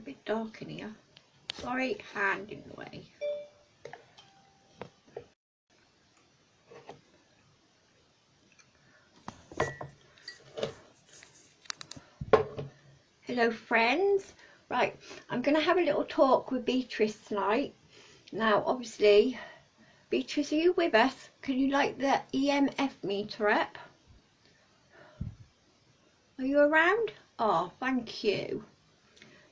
a bit dark in here. Sorry, hand in the way. Hello friends. Right, I'm going to have a little talk with Beatrice tonight. Now obviously, Beatrice, are you with us? Can you light the EMF meter up? Are you around? Oh, thank you.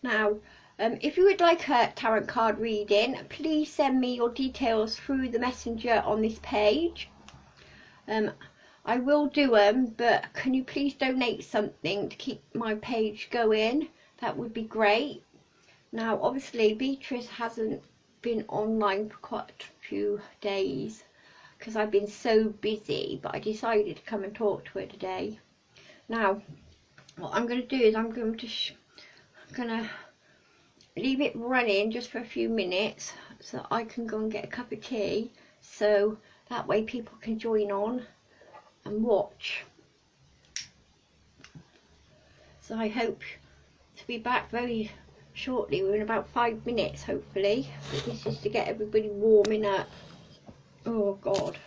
Now, if you would like a tarot card reading, please send me your details through the messenger on this page. I will do them, but can you please donate something to keep my page going? That would be great. Now, obviously, Beatrice hasn't been online for quite a few days because I've been so busy, but I decided to come and talk to her today. Now, what I'm going to do is I'm going to leave it running just for a few minutes so that I can go and get a cup of tea, so that way people can join on and watch. So I hope to be back very shortly, within about 5 minutes hopefully. This is to get everybody warming up. Oh God.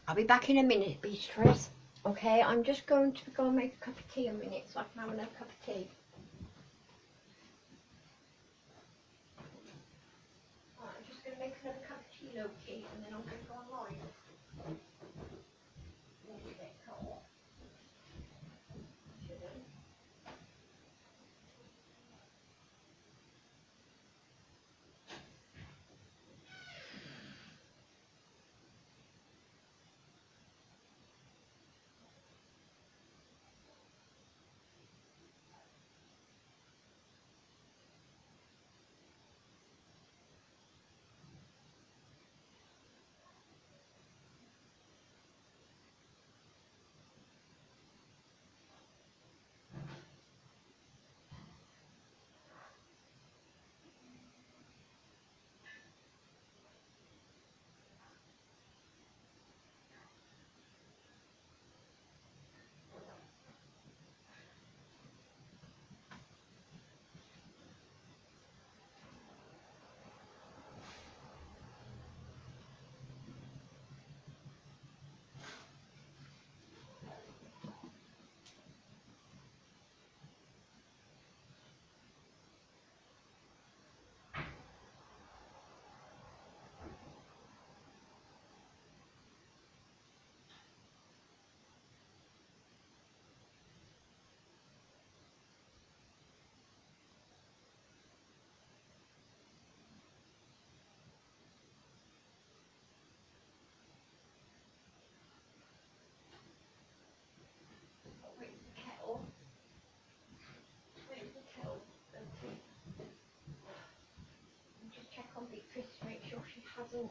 I'll be back in a minute, Beatrice. Okay, I'm just going to go and make a cup of tea in a minute so I can have another cup of tea. Right, I'm just going to make another cup of tea, Loki, and then I'm going to go online. Just to make sure she hasn't.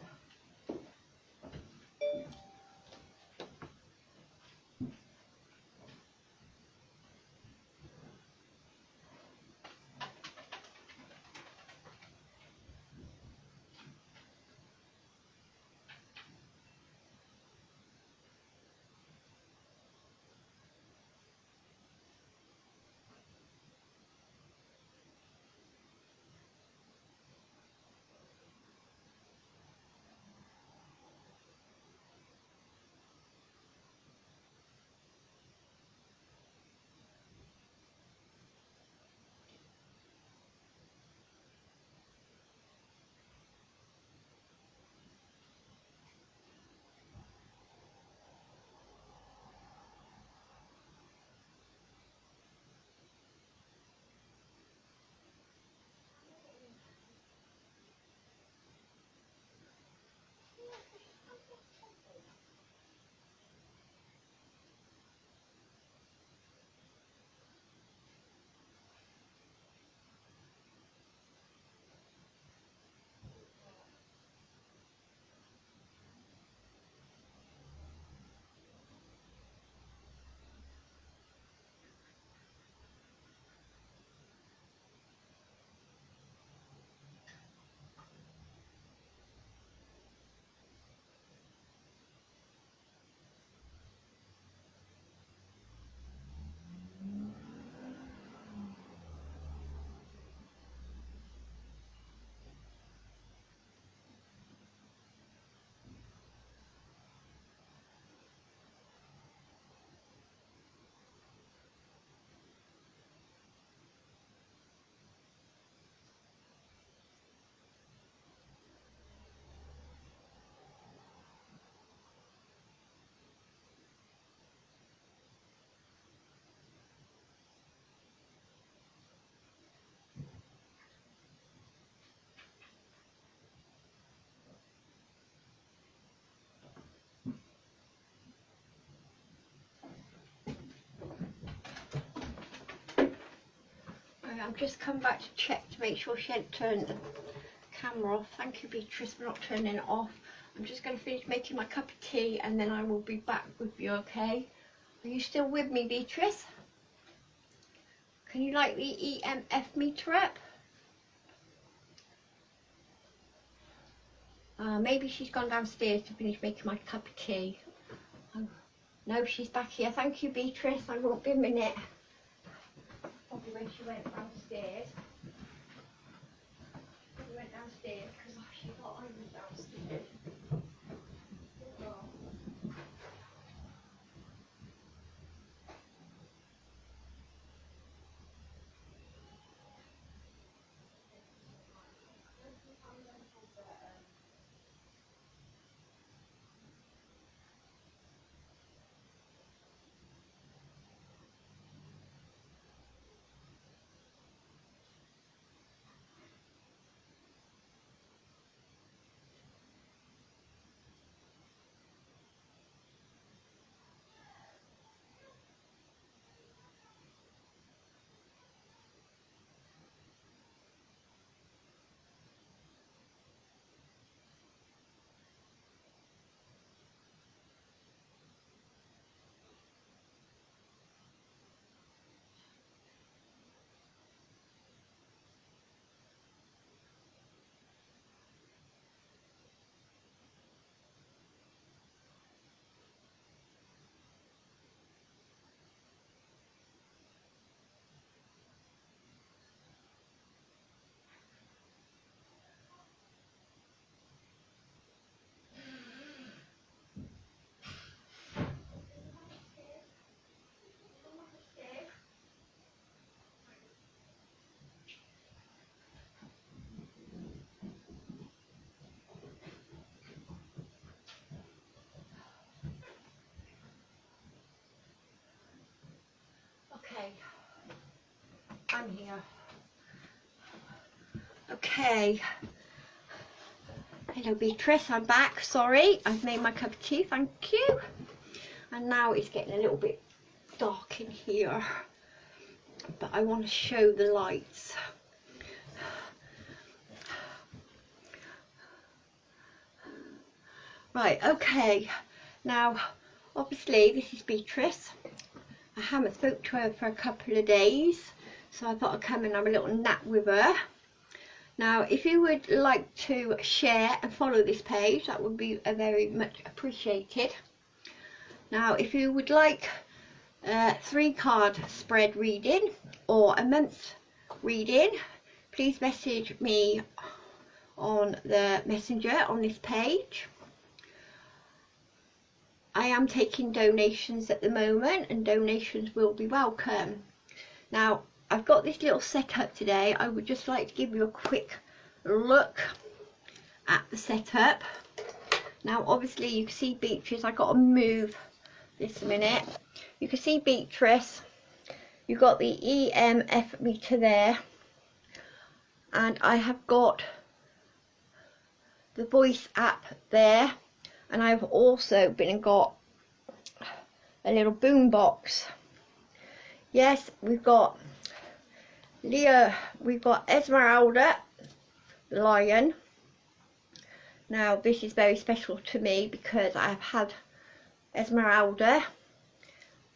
I'm just come back to check to make sure she hadn't turned the camera off. Thank you, Beatrice, for not turning it off. I'm just going to finish making my cup of tea and then I will be back with you, okay? Are you still with me, Beatrice? Can you light the EMF meter up? Maybe she's gone downstairs to finish making my cup of tea. Oh, no, she's back here. Thank you, Beatrice. I won't be a minute. Probably when she went downstairs. She went downstairs because she thought I was downstairs. Okay, I'm here. Okay. Hello, Beatrice, I'm back. Sorry, I've made my cup of tea, thank you. And now it's getting a little bit dark in here, but I want to show the lights. Right, okay. Now, obviously, this is Beatrice. I haven't spoke to her for a couple of days, so I thought I'd come and have a little nap with her. Now, if you would like to share and follow this page, that would be very much appreciated. Now, if you would like 3 card spread reading or a month reading, please message me on the messenger on this page. I am taking donations at the moment, and donations will be welcome. Now, I've got this little setup today. I would just like to give you a quick look at the setup. Now, obviously, you can see Beatrice. I've got to move this a minute. You can see Beatrice. You've got the EMF meter there. And I have got the voice app there. And I've also been and got a little boom box. Yes, we've got Leah, we've got Esmeralda, the lion. Now, this is very special to me because I've had Esmeralda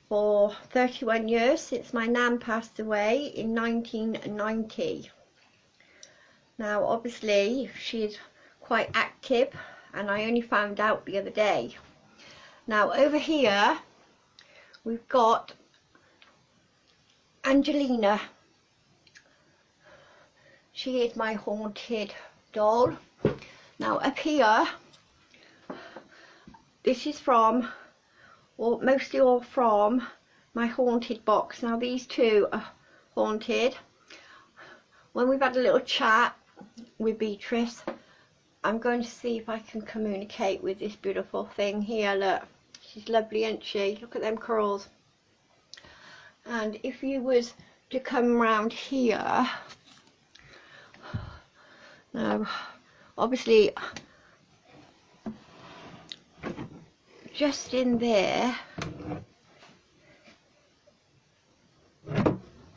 for 31 years since my nan passed away in 1990. Now, obviously, she's quite active, and I only found out the other day. Now, over here, we've got Angelina. She is my haunted doll. Now, up here, this is from, or mostly all from, my haunted box. Now, these two are haunted. When we've had a little chat with Beatrice, I'm going to see if I can communicate with this beautiful thing here. Look, she's lovely, isn't she? Look at them curls. And if you was to come round here, now, obviously, just in there,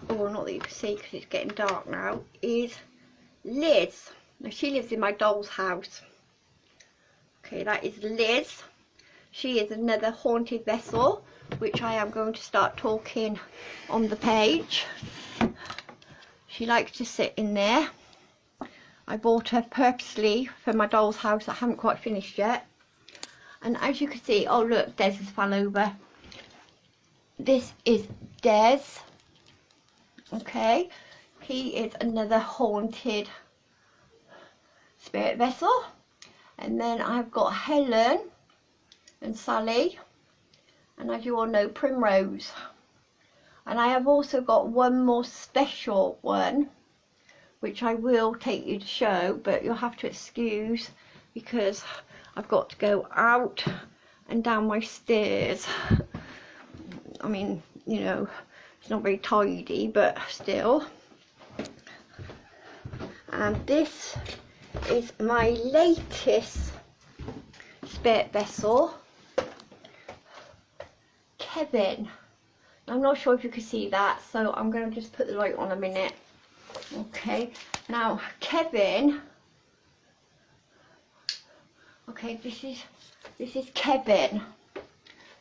oh, not that you can see because it's getting dark now, is Liz. Now she lives in my doll's house. Okay, that is Liz. She is another haunted vessel, which I am going to start talking on the page. She likes to sit in there. I bought her purposely for my doll's house. I haven't quite finished yet. And as you can see, oh look, Des has fell over. This is Des. Okay, he is another haunted spirit vessel. And then I've got Helen and Sally, and as you all know, Primrose. And I have also got one more special one, which I will take you to show, but you'll have to excuse because I've got to go out and down my stairs. I mean, you know, it's not very tidy, but still. And this is my latest spirit vessel, Kevin. I'm not sure if you can see that, so I'm going to just put the light on a minute. Okay, now Kevin, okay, this is Kevin.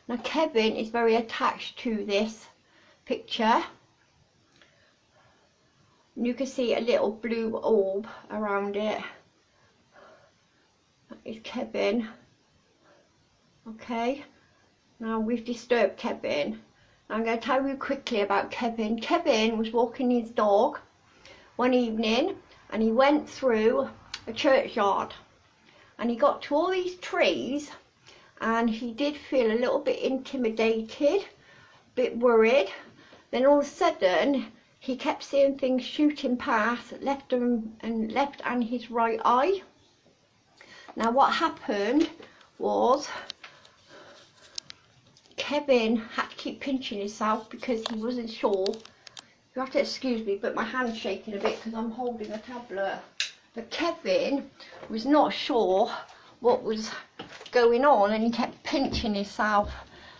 Now Kevin is very attached to this picture. You can see a little blue orb around it. That is Kevin. Okay, now we've disturbed Kevin. I'm going to tell you quickly about Kevin. Kevin was walking his dog one evening and he went through a churchyard and he got to all these trees and he did feel a little bit intimidated, a bit worried. Then all of a sudden he kept seeing things shooting past left and his right eye. Now what happened was Kevin had to keep pinching himself because he wasn't sure. You have to excuse me, but my hand's shaking a bit because I'm holding a tablet. But Kevin was not sure what was going on and he kept pinching himself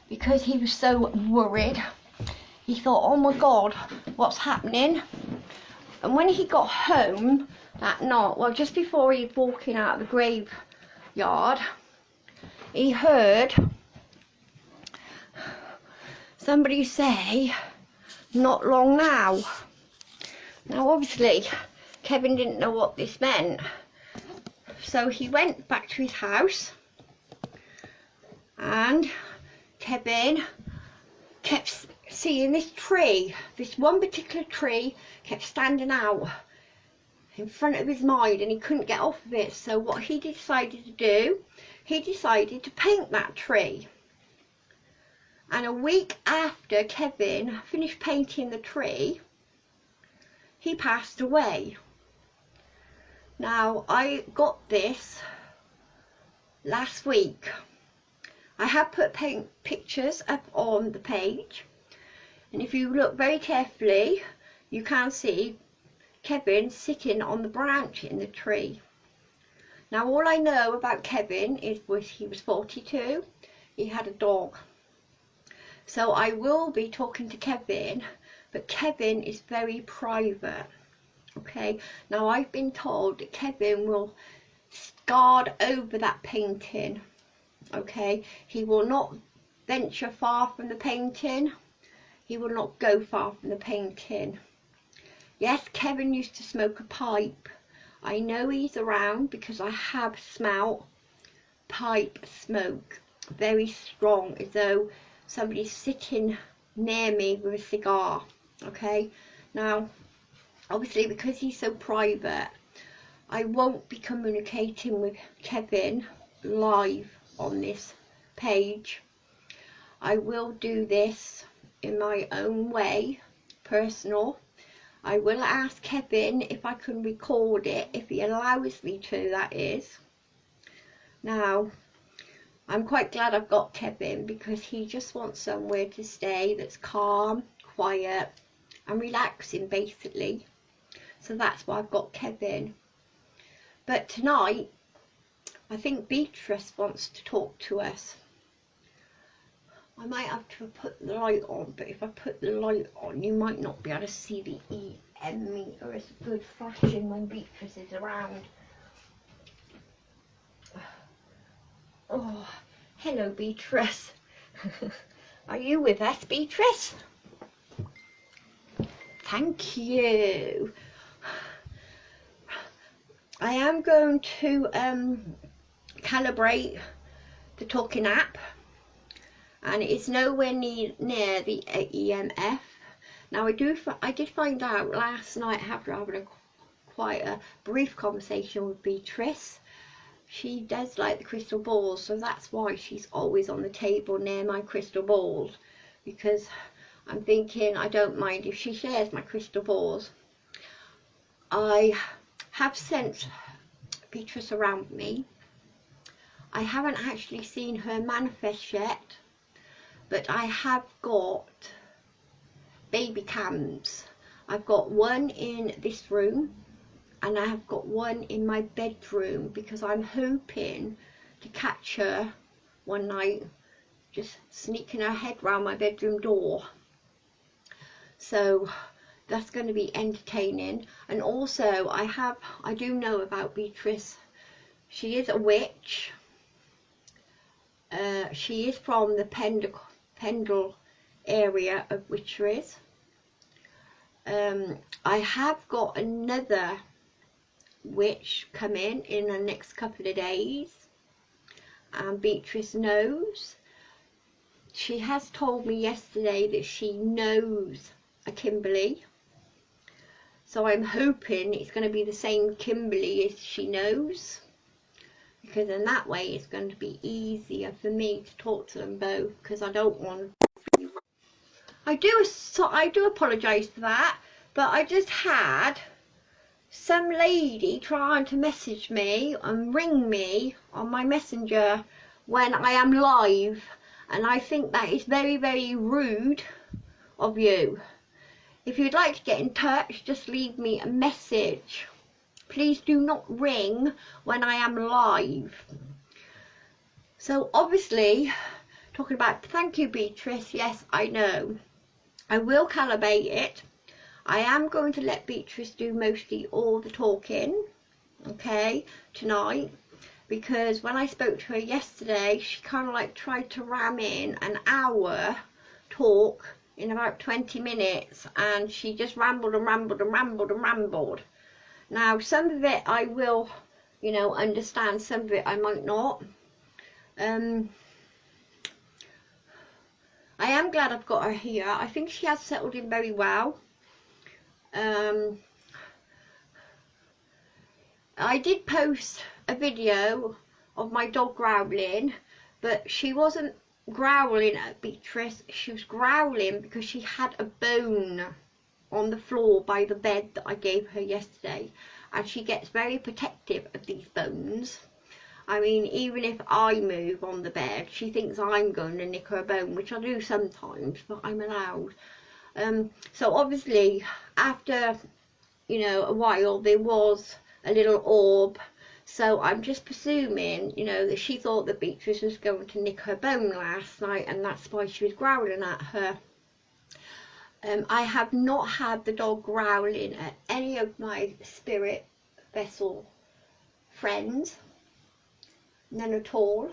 because he was so worried. He thought, oh my God, what's happening? And when he got home that night, well, just before he was walking out of the graveyard, he heard somebody say, not long now. Now obviously Kevin didn't know what this meant, so he went back to his house and Kevin kept seeing this tree, this one particular tree kept standing out in front of his mind and he couldn't get off of it. So what he decided to do, he decided to paint that tree. And a week after Kevin finished painting the tree, he passed away. Now, I got this last week. I have put pictures up on the page. And if you look very carefully, you can see Kevin sitting on the branch in the tree. Now, all I know about Kevin is he was 42. He had a dog. So I will be talking to Kevin, but Kevin is very private. Okay, now I've been told that Kevin will guard over that painting. Okay, he will not venture far from the painting. He will not go far from the painting. Yes, Kevin used to smoke a pipe. I know he's around because I have smelt pipe smoke, very strong, as though somebody's sitting near me with a cigar. Okay, now obviously because he's so private, I won't be communicating with Kevin live on this page. I will do this in my own way, personal. I will ask Kevin if I can record it, if he allows me to, that is. Now, I'm quite glad I've got Kevin because he just wants somewhere to stay that's calm, quiet and relaxing basically. So that's why I've got Kevin. But tonight, I think Beatrice wants to talk to us. I might have to put the light on, but if I put the light on, you might not be able to see the EM meter. It's good flashing when Beatrice is around. Oh, hello, Beatrice. Are you with us, Beatrice? Thank you. I am going to calibrate the talking app, and it's nowhere near the EMF. Now I did find out last night after having quite a brief conversation with Beatrice. She does like the crystal balls, so that's why she's always on the table near my crystal balls, because I'm thinking I don't mind if she shares my crystal balls. I have sent Beatrice around me. I haven't actually seen her manifest yet, but I have got baby cams. I've got one in this room and I have got one in my bedroom, because I'm hoping to catch her one night just sneaking her head round my bedroom door. So that's going to be entertaining. And also I do know about Beatrice. She is a witch. She is from the Pendle area of witcheries. I have got another witch coming in the next couple of days, and Beatrice knows. She has told me yesterday that she knows a Kimberly, so I'm hoping it's going to be the same Kimberly as she knows, because in that way it's going to be easier for me to talk to them both, because I don't want I do apologise for that, but I just had some lady trying to message me and ring me on my messenger when I am live, and I think that is very, very rude of you. If you'd like to get in touch, just leave me a message. Please do not ring when I am live. So obviously, talking about, thank you Beatrice, yes I know. I will calibrate it. I am going to let Beatrice do mostly all the talking, okay, tonight, because when I spoke to her yesterday, she kind of like tried to ram in an hour talk in about 20 minutes, and she just rambled and rambled and rambled and rambled. Now, some of it I will, you know, understand, some of it I might not. I am glad I've got her here. I think she has settled in very well. I did post a video of my dog growling, but she wasn't growling at Beatrice. She was growling because she had a bone on the floor by the bed that I gave her yesterday, and she gets very protective of these bones. I mean, even if I move on the bed, she thinks I'm going to nick her bone, which I do sometimes, but I'm allowed. So obviously, after, you know, a while, there was a little orb. So I'm just presuming, you know, that she thought that Beatrice was going to nick her bone last night, and that's why she was growling at her. I have not had the dog growling at any of my spirit vessel friends. None at all,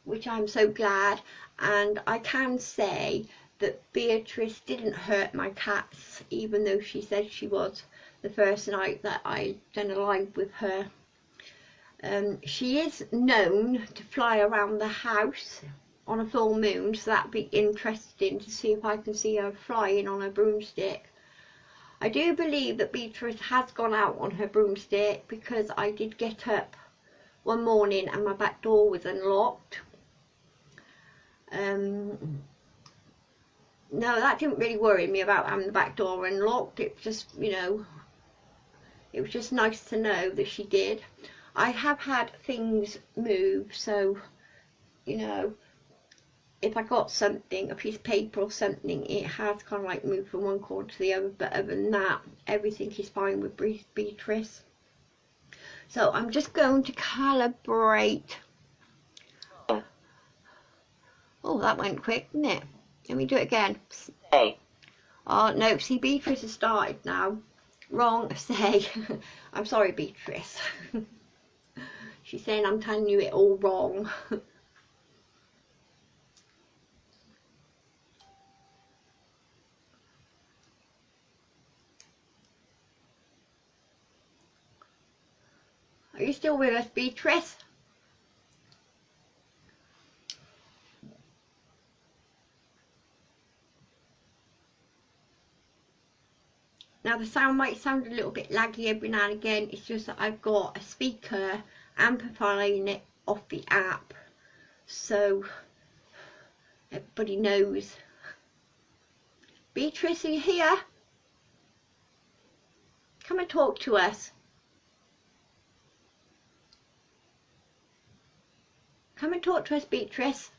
which I'm so glad. And I can say that Beatrice didn't hurt my cats, even though she said she was the first night that I done a live with her. She is known to fly around the house on a full moon, so that'd be interesting to see if I can see her flying on a broomstick. I do believe that Beatrice has gone out on her broomstick, because I did get up one morning and my back door was unlocked. No, that didn't really worry me about having the back door unlocked. It just, you know, it was just nice to know that she did. I have had things move, so, you know, if I got something, a piece of paper or something, it has kind of like moved from one corner to the other, but other than that, everything is fine with Beatrice. So I'm just going to calibrate. Oh, Oh, that went quick, didn't it? Let me do it again. Say. Oh, no, see, Beatrice has started now. Wrong, say. I'm sorry, Beatrice. She's saying I'm telling you it all wrong. Are you still with us, Beatrice? Now the sound might sound a little bit laggy every now and again. It's just that I've got a speaker amplifying it off the app, so everybody knows. Beatrice, are you here? Come and talk to us. Come and talk to us, Beatrice.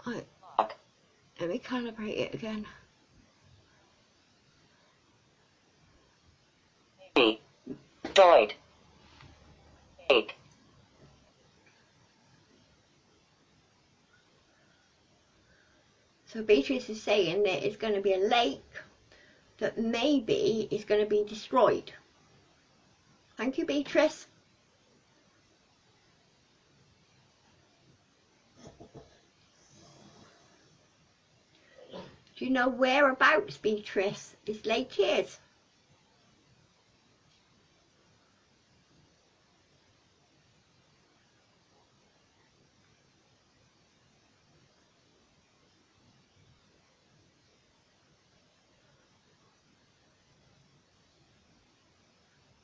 Right. Let me calibrate it again. Droid. Take. So Beatrice is saying that it's going to be a lake that maybe is going to be destroyed. Thank you, Beatrice. Do you know whereabouts, Beatrice, this lake is?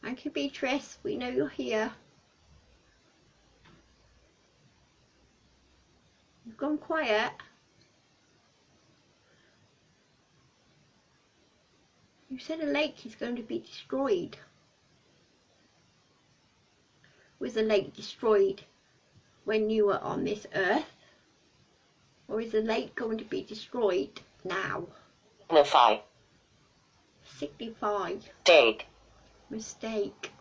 Thank you, Beatrice. We know you're here. You've gone quiet. You said a lake is going to be destroyed. Was the lake destroyed when you were on this earth? Or is the lake going to be destroyed now? Signify. Signify. Mistake. Mistake.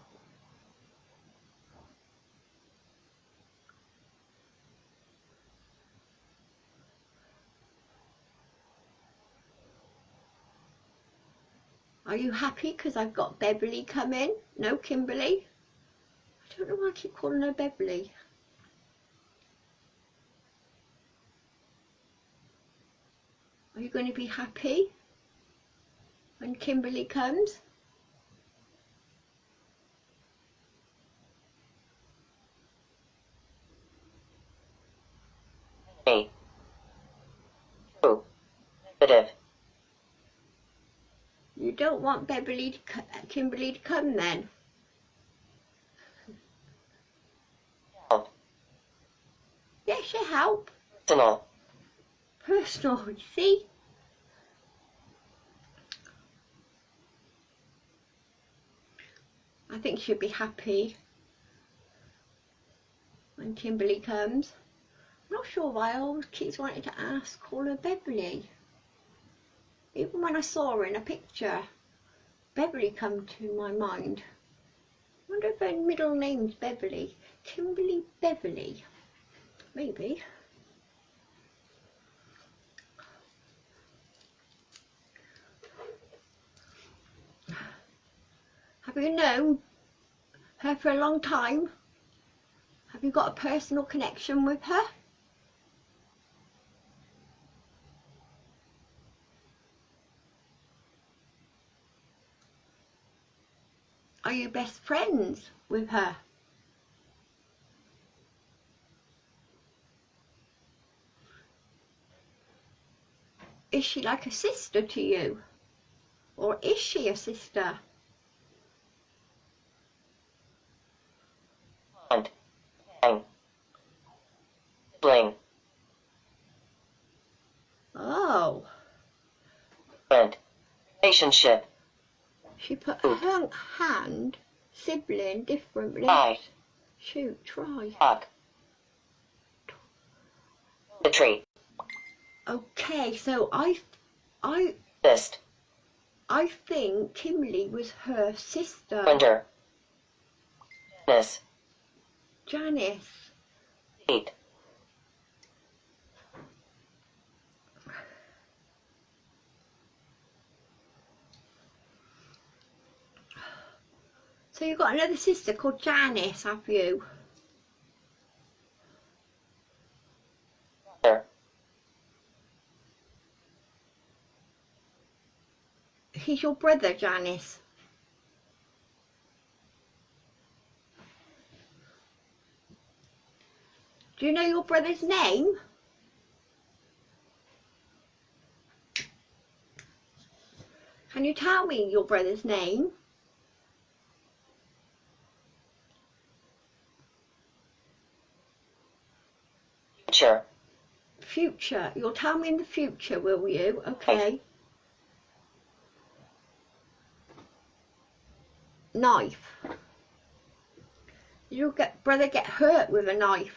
Are you happy because I've got Beverly coming? No, Kimberly. I don't know why I keep calling her Beverly. Are you going to be happy when Kimberly comes? A. True. Negative. You don't want Kimberly to come then? Help. Yes, you help. Personal. Personal, you see? I think she'll be happy when Kimberly comes. I'm not sure why I always keep wanting to call her Beverly. Even when I saw her in a picture, Beverly come to my mind. I wonder if her middle name's Beverly. Kimberly Beverly. Maybe. Have you known her for a long time? Have you got a personal connection with her? Are you best friends with her? Is she like a sister to you? Or is she a sister? Aunt. Hang. Sibling. Oh. Friend. Relationship. She put her hand, sibling, differently. Try. Shoot, try. Talk. The tree. Okay, so I Fist. I think Kimberly was her sister. Winter. Janice. Janice. Feet. So you've got another sister called Janice, have you? Brother. He's your brother, Janice. Do you know your brother's name? Can you tell me your brother's name? Future. Future. You'll tell me in the future, will you? Okay. Knife. Did your brother get hurt with a knife?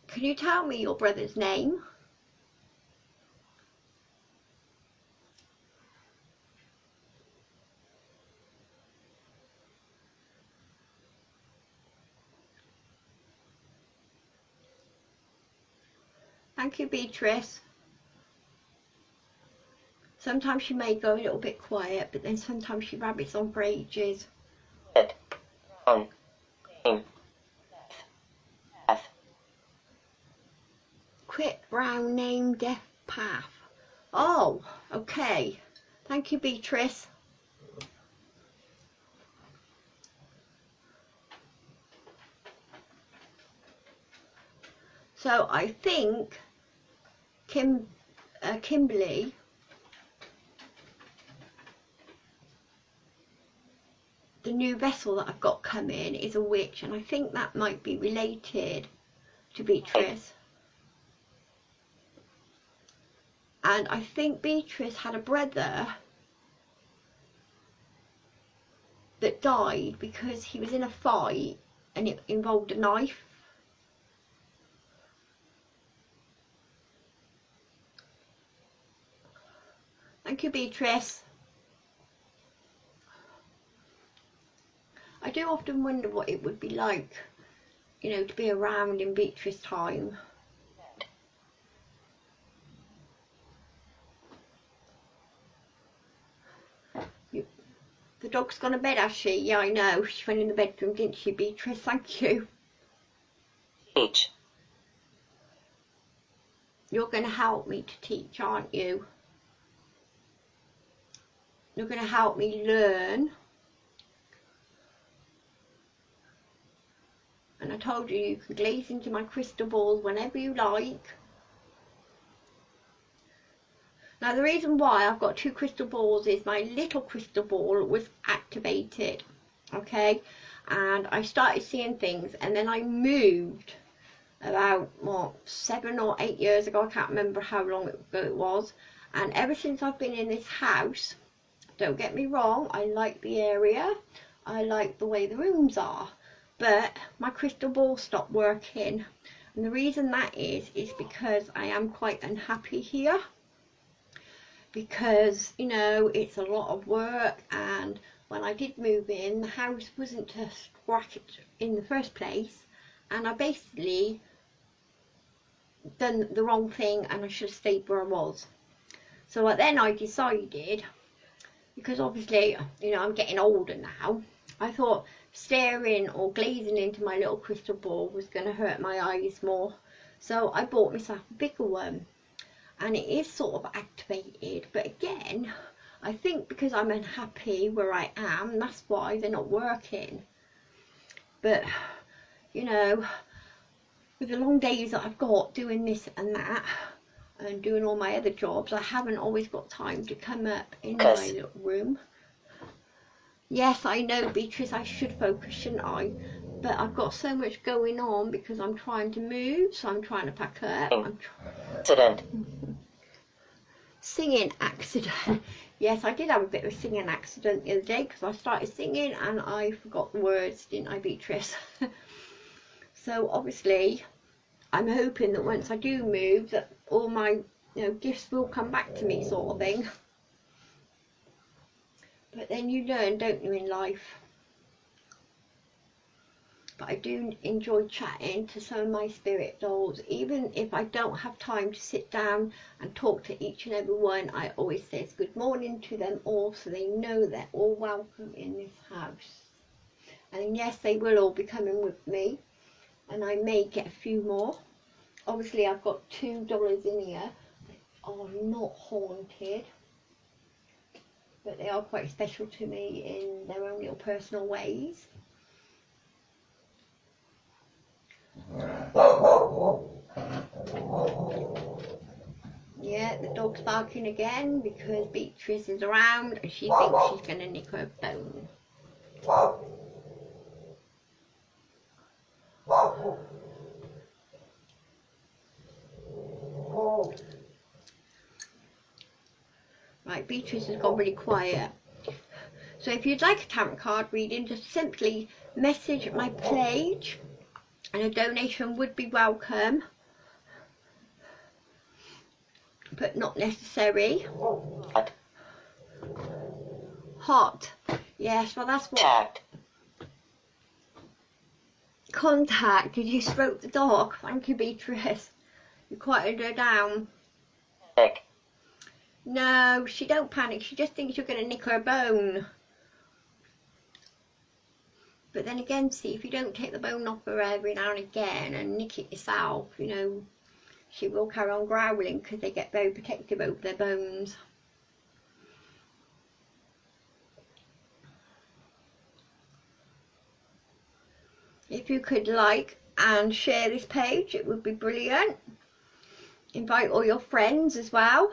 Can you tell me your brother's name? Thank you, Beatrice. Sometimes she may go a little bit quiet, but then sometimes she rabbits on for ages. Red. Brown. Green. Death. Quit brown name death path. Oh, okay. Thank you, Beatrice. So I think Kimberly the new vessel that I've got coming is a witch, and I think that might be related to Beatrice. And I think Beatrice had a brother that died because he was in a fight and it involved a knife. Thank you, Beatrice. I do often wonder what it would be like, you know, to be around in Beatrice's time. The dog's gone to bed, has she? Yeah, I know. She went in the bedroom, didn't she, Beatrice? Thank you. Teach. You're going to help me to teach, aren't you? You're going to help me learn. And I told you, you can glaze into my crystal balls whenever you like. Now the reason why I've got two crystal balls is my little crystal ball was activated, okay? And I started seeing things, and then I moved about, what, 7 or 8 years ago. I can't remember how long ago it was. And ever since I've been in this house, don't get me wrong, I like the area. I like the way the rooms are. But my crystal ball stopped working. And the reason that is because I am quite unhappy here. Because, you know, it's a lot of work, and when I did move in, the house wasn't to scratch it in the first place, and I basically done the wrong thing, and I should have stayed where I was. So then I decided, because obviously, you know, I'm getting older now, I thought staring or glazing into my little crystal ball was going to hurt my eyes more. So I bought myself a bigger one. And it is sort of activated, but again, I think because I'm unhappy where I am, that's why they're not working. But, you know, with the long days that I've got doing this and that, and doing all my other jobs, I haven't always got time to come up in my little room. Yes, I know, Beatrice, I should focus, shouldn't I? But I've got so much going on because I'm trying to move, so I'm trying to pack up. Incident. singing accident. Yes, I did have a bit of a singing accident the other day because I started singing and I forgot the words, didn't I, Beatrice? So obviously I'm hoping that once I do move that all my gifts will come back to me, sort of thing. But then you learn, don't you, in life. But I do enjoy chatting to some of my spirit dolls. Even if I don't have time to sit down and talk to each and every one, I always say good morning to them all so they know they're all welcome in this house. And yes, they will all be coming with me, and I may get a few more. Obviously I've got $2 in here that are not haunted, but they are quite special to me in their own little personal ways. Yeah, the dog's barking again because Beatrice is around and she thinks she's going to nick her bone. Right, Beatrice has gone really quiet. So if you'd like a tarot card reading, just simply message my page and a donation would be welcome, but not necessary. Hot. Yes, well that's what. Tact. Contact. Did you stroke the dog? Thank you, Beatrice. You quieted her down. Panic. No, she don't panic. She just thinks you're going to nick her bone. But then again, see, if you don't take the bone off her every now and again and nick it yourself, she will carry on growling because they get very protective over their bones. If you could like and share this page, it would be brilliant. Invite all your friends as well.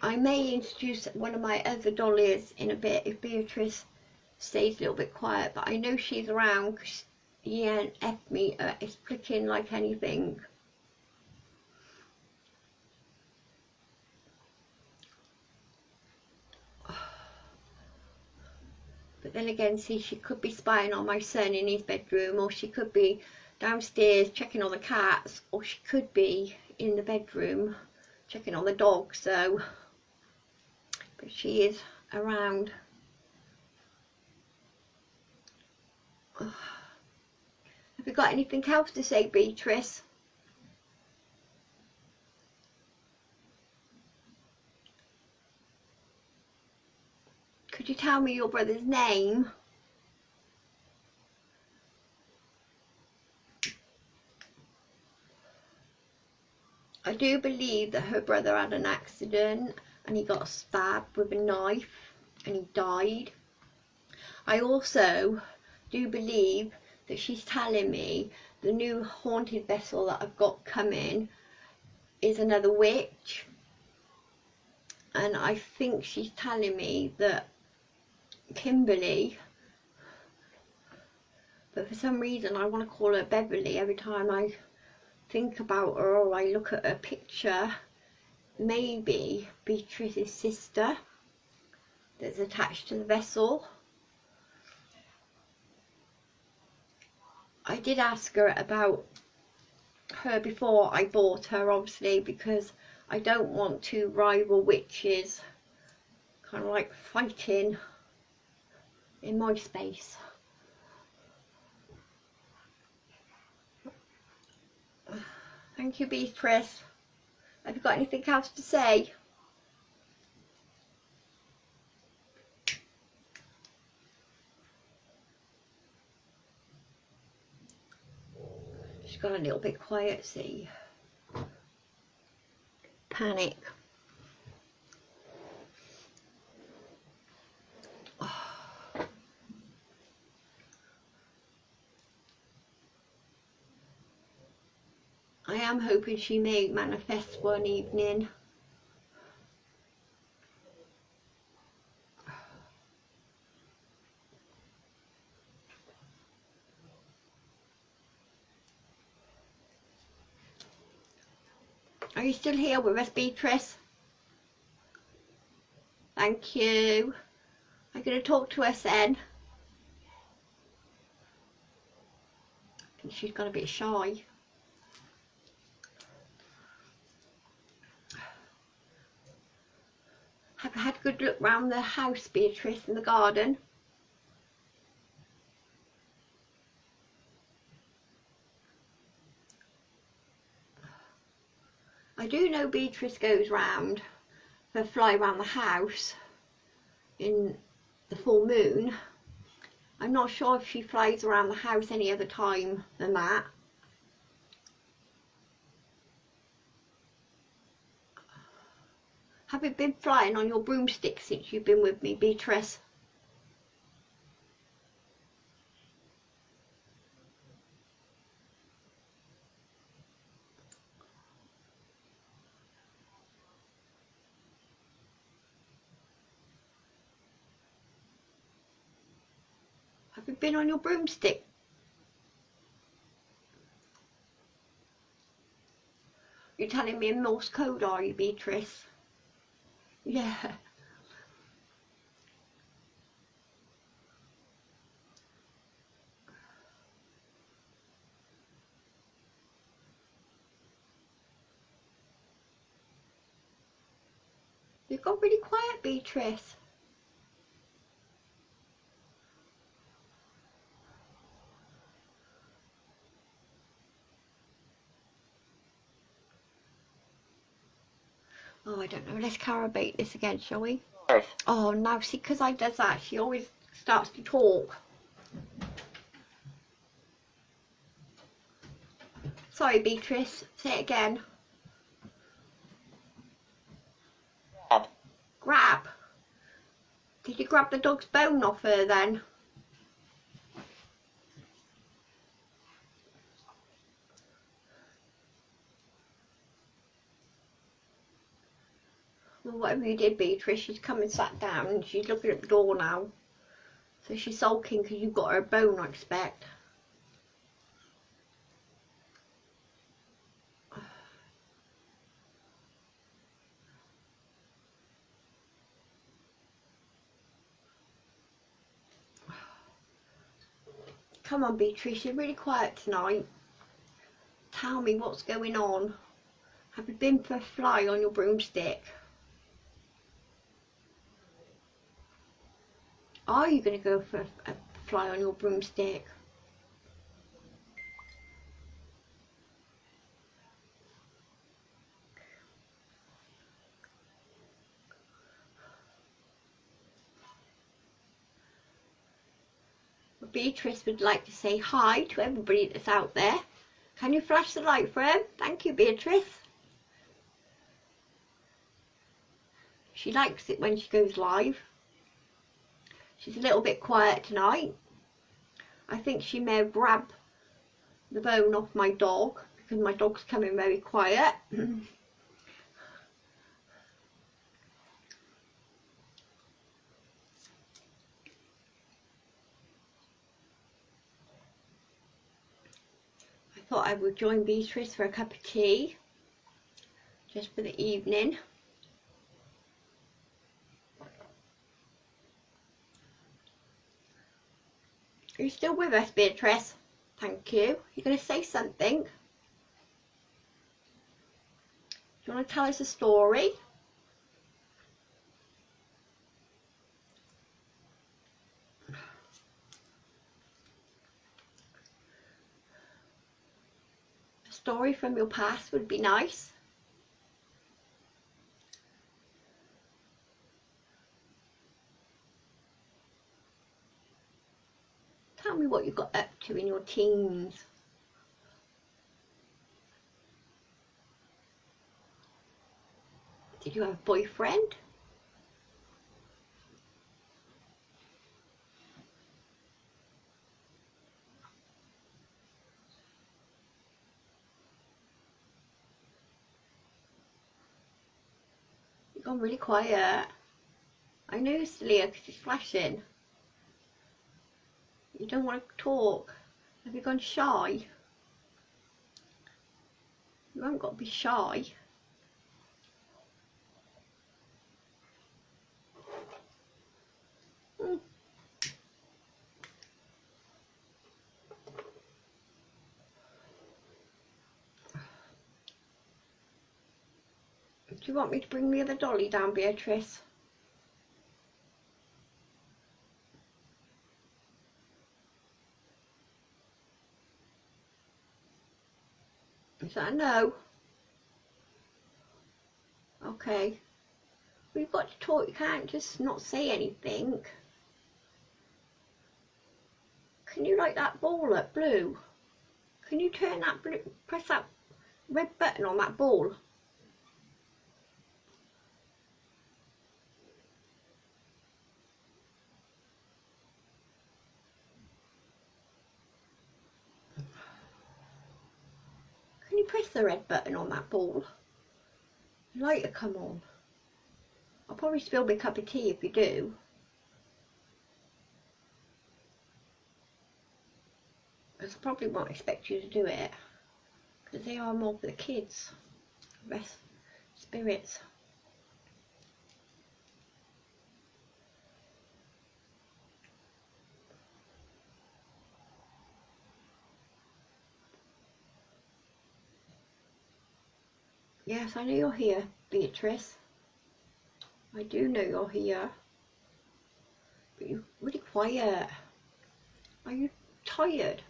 I may introduce one of my other dollies in a bit if Beatrice stays a little bit quiet, but I know she's around because ENF meter is flicking like anything. But then again, see, she could be spying on my son in his bedroom, or she could be downstairs checking on the cats, or she could be in the bedroom checking on the dog. So, but she is around. Have you got anything else to say, Beatrice? Could you tell me your brother's name? I do believe that her brother had an accident and he got stabbed with a knife and he died. I also do believe that she's telling me the new haunted vessel that I've got coming is another witch. And I think she's telling me that Kimberly, but for some reason I want to call her Beverly every time I think about her or I look at her picture. Maybe Beatrice's sister that's attached to the vessel. I did ask her about her before I bought her, obviously, because I don't want two rival witches kind of like fighting in my space. Thank you, Beatrice. Have you got anything else to say? She's got a little bit quiet, see. Panic. I am hoping she may manifest one evening. Are you still here with us, Beatrice? Thank you. I'm going to talk to us then. I think she's got a bit shy. Have you had a good look round the house, Beatrice, in the garden? I do know Beatrice goes round for a fly round the house in the full moon. I'm not sure if she flies around the house any other time than that. Have you been flying on your broomstick since you've been with me, Beatrice? Have you been on your broomstick? You're telling me in Morse code, are you, Beatrice? Yeah. You've got really quiet, Beatrice. Oh, I don't know. Let's carabate this again, shall we? North. Oh, now see, because I does that, she always starts to talk. Sorry, Beatrice. Say it again. Grab. Grab. Did you grab the dog's bone off her then? Well, whatever you did, Beatrice, she's come and sat down and she's looking at the door now. So she's sulking because you got her bone, I expect. Come on, Beatrice, you're really quiet tonight. Tell me what's going on. Have you been for a fly on your broomstick? Are you going to go for a fly on your broomstick? Beatrice would like to say hi to everybody that's out there. Can you flash the light for him? Thank you, Beatrice. She likes it when she goes live. She's a little bit quiet tonight. I think she may have grabbed the bone off my dog because my dog's coming very quiet. I thought I would join Beatrice for a cup of tea just for the evening. Are you still with us, Beatrice? Thank you. You're going to say something? Do you want to tell us a story? A story from your past would be nice. Tell me what you got up to in your teens. Did you have a boyfriend? You've gone really quiet. I know, Celia, because it's flashing. You don't want to talk. Have you gone shy? You haven't got to be shy. Do you want me to bring the other dolly down, Beatrice? Is that a no? Okay. We've got to talk, you can't just not say anything. Can you light that ball up blue? Can you turn that blue, press that red button on that ball? Can you press the red button on that ball? Light will come on. I'll probably spill my cup of tea if you do. Because I probably won't expect you to do it. Because they are more for the kids. Rest spirits. Yes, I know you're here, Beatrice. I do know you're here. But you're really quiet. Are you tired?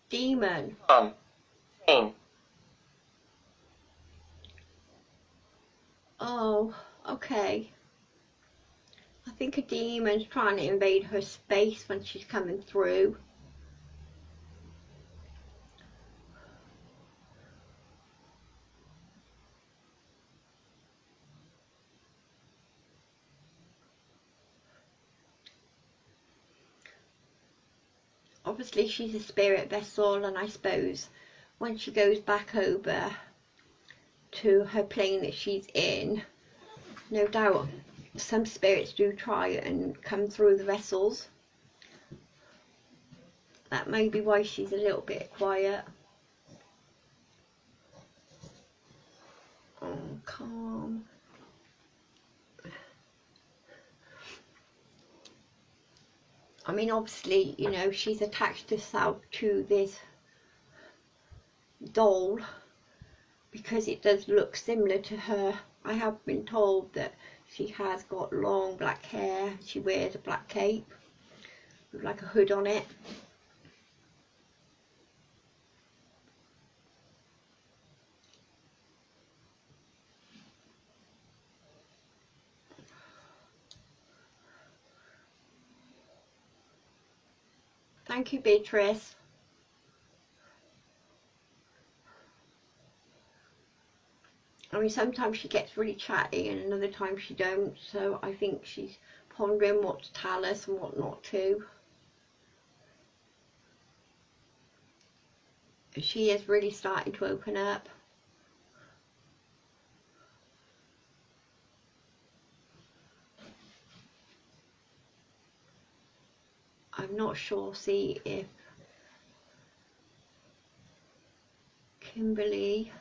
Demon. Pain. Oh, okay. I think a demon's trying to invade her space when she's coming through. Obviously she's a spirit vessel, and I suppose when she goes back over to her plane that she's in, no doubt some spirits do try and come through the vessels. That may be why she's a little bit quiet. Oh, calm. I mean, obviously, you know, she's attached herself to this doll because it does look similar to her. I have been told that she has got long black hair. She wears a black cape with like a hood on it. Thank you, Beatrice. I mean, sometimes she gets really chatty and another time she don't, so I think she's pondering what to tell us and what not to. She is really starting to open up. I'm not sure, see if Kimberly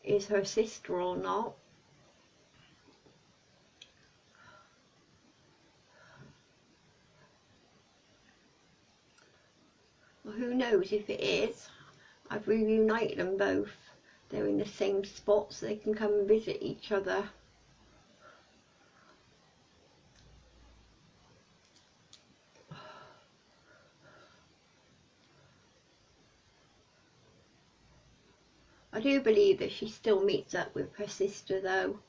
is her sister or not. Well, who knows if it is. I've reunited them both. They're in the same spot so they can come and visit each other. I do believe that she still meets up with her sister though,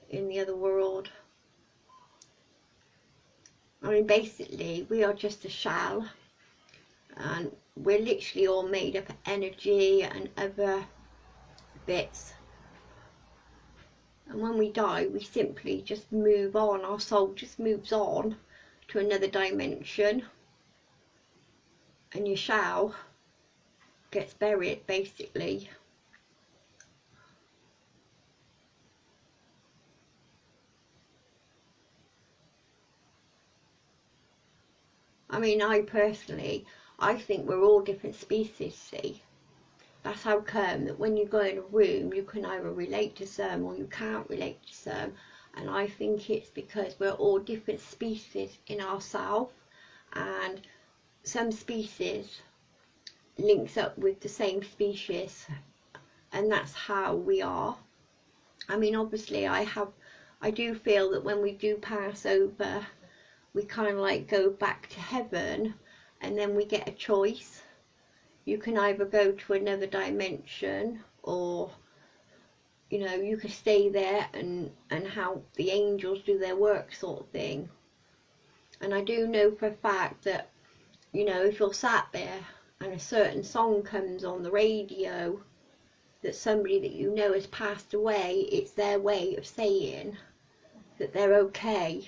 in the other world. I mean, basically, we are just a shell, and we're literally all made up of energy and other bits. And when we die, we simply just move on. Our soul just moves on to another dimension, and your shell gets buried, basically. I mean, I think we're all different species, see. That's how come that when you go in a room, you can either relate to some or you can't relate to some. And I think it's because we're all different species in ourselves, and some species links up with the same species, and that's how we are. I mean, obviously I do feel that when we do pass over, we kind of like go back to heaven, and then we get a choice. You can either go to another dimension, or you know, you could stay there and help the angels do their work, sort of thing. And I do know for a fact that, you know, if you're sat there and a certain song comes on the radio that somebody that you know has passed away, it's their way of saying that they're okay.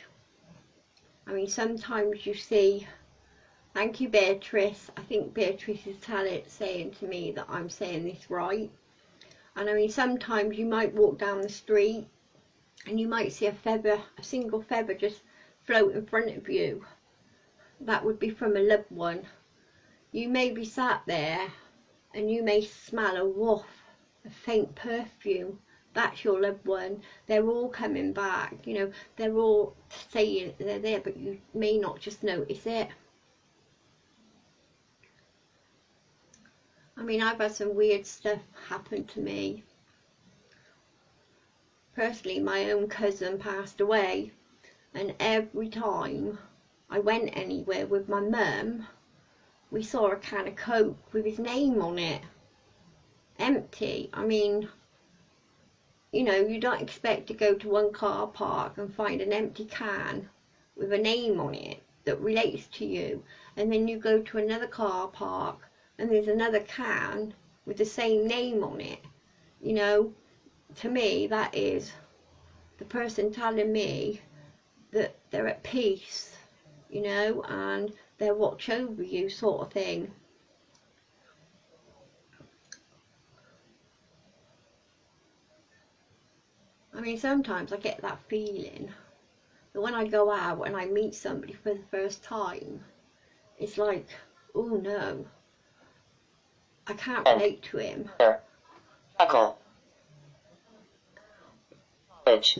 I mean, sometimes you see, thank you Beatrice, I think Beatrice is saying to me that I'm saying this right. And I mean, sometimes you might walk down the street and you might see a feather, a single feather just float in front of you. That would be from a loved one. You may be sat there and you may smell a whiff, a faint perfume. That's your loved one. They're all coming back, you know, they're all saying they're there, but you may not just notice it. I mean, I've had some weird stuff happen to me. Personally, my own cousin passed away, and every time I went anywhere with my mum, we saw a can of Coke with his name on it. Empty. I mean, you know, you don't expect to go to one car park and find an empty can with a name on it that relates to you, and then you go to another car park and there's another can with the same name on it. You know, to me that is the person telling me that they're at peace, you know, and they'll watch over you, sort of thing. I mean, sometimes I get that feeling that when I go out and I meet somebody for the first time, it's like, oh no, I can't relate to him. Struggle. College.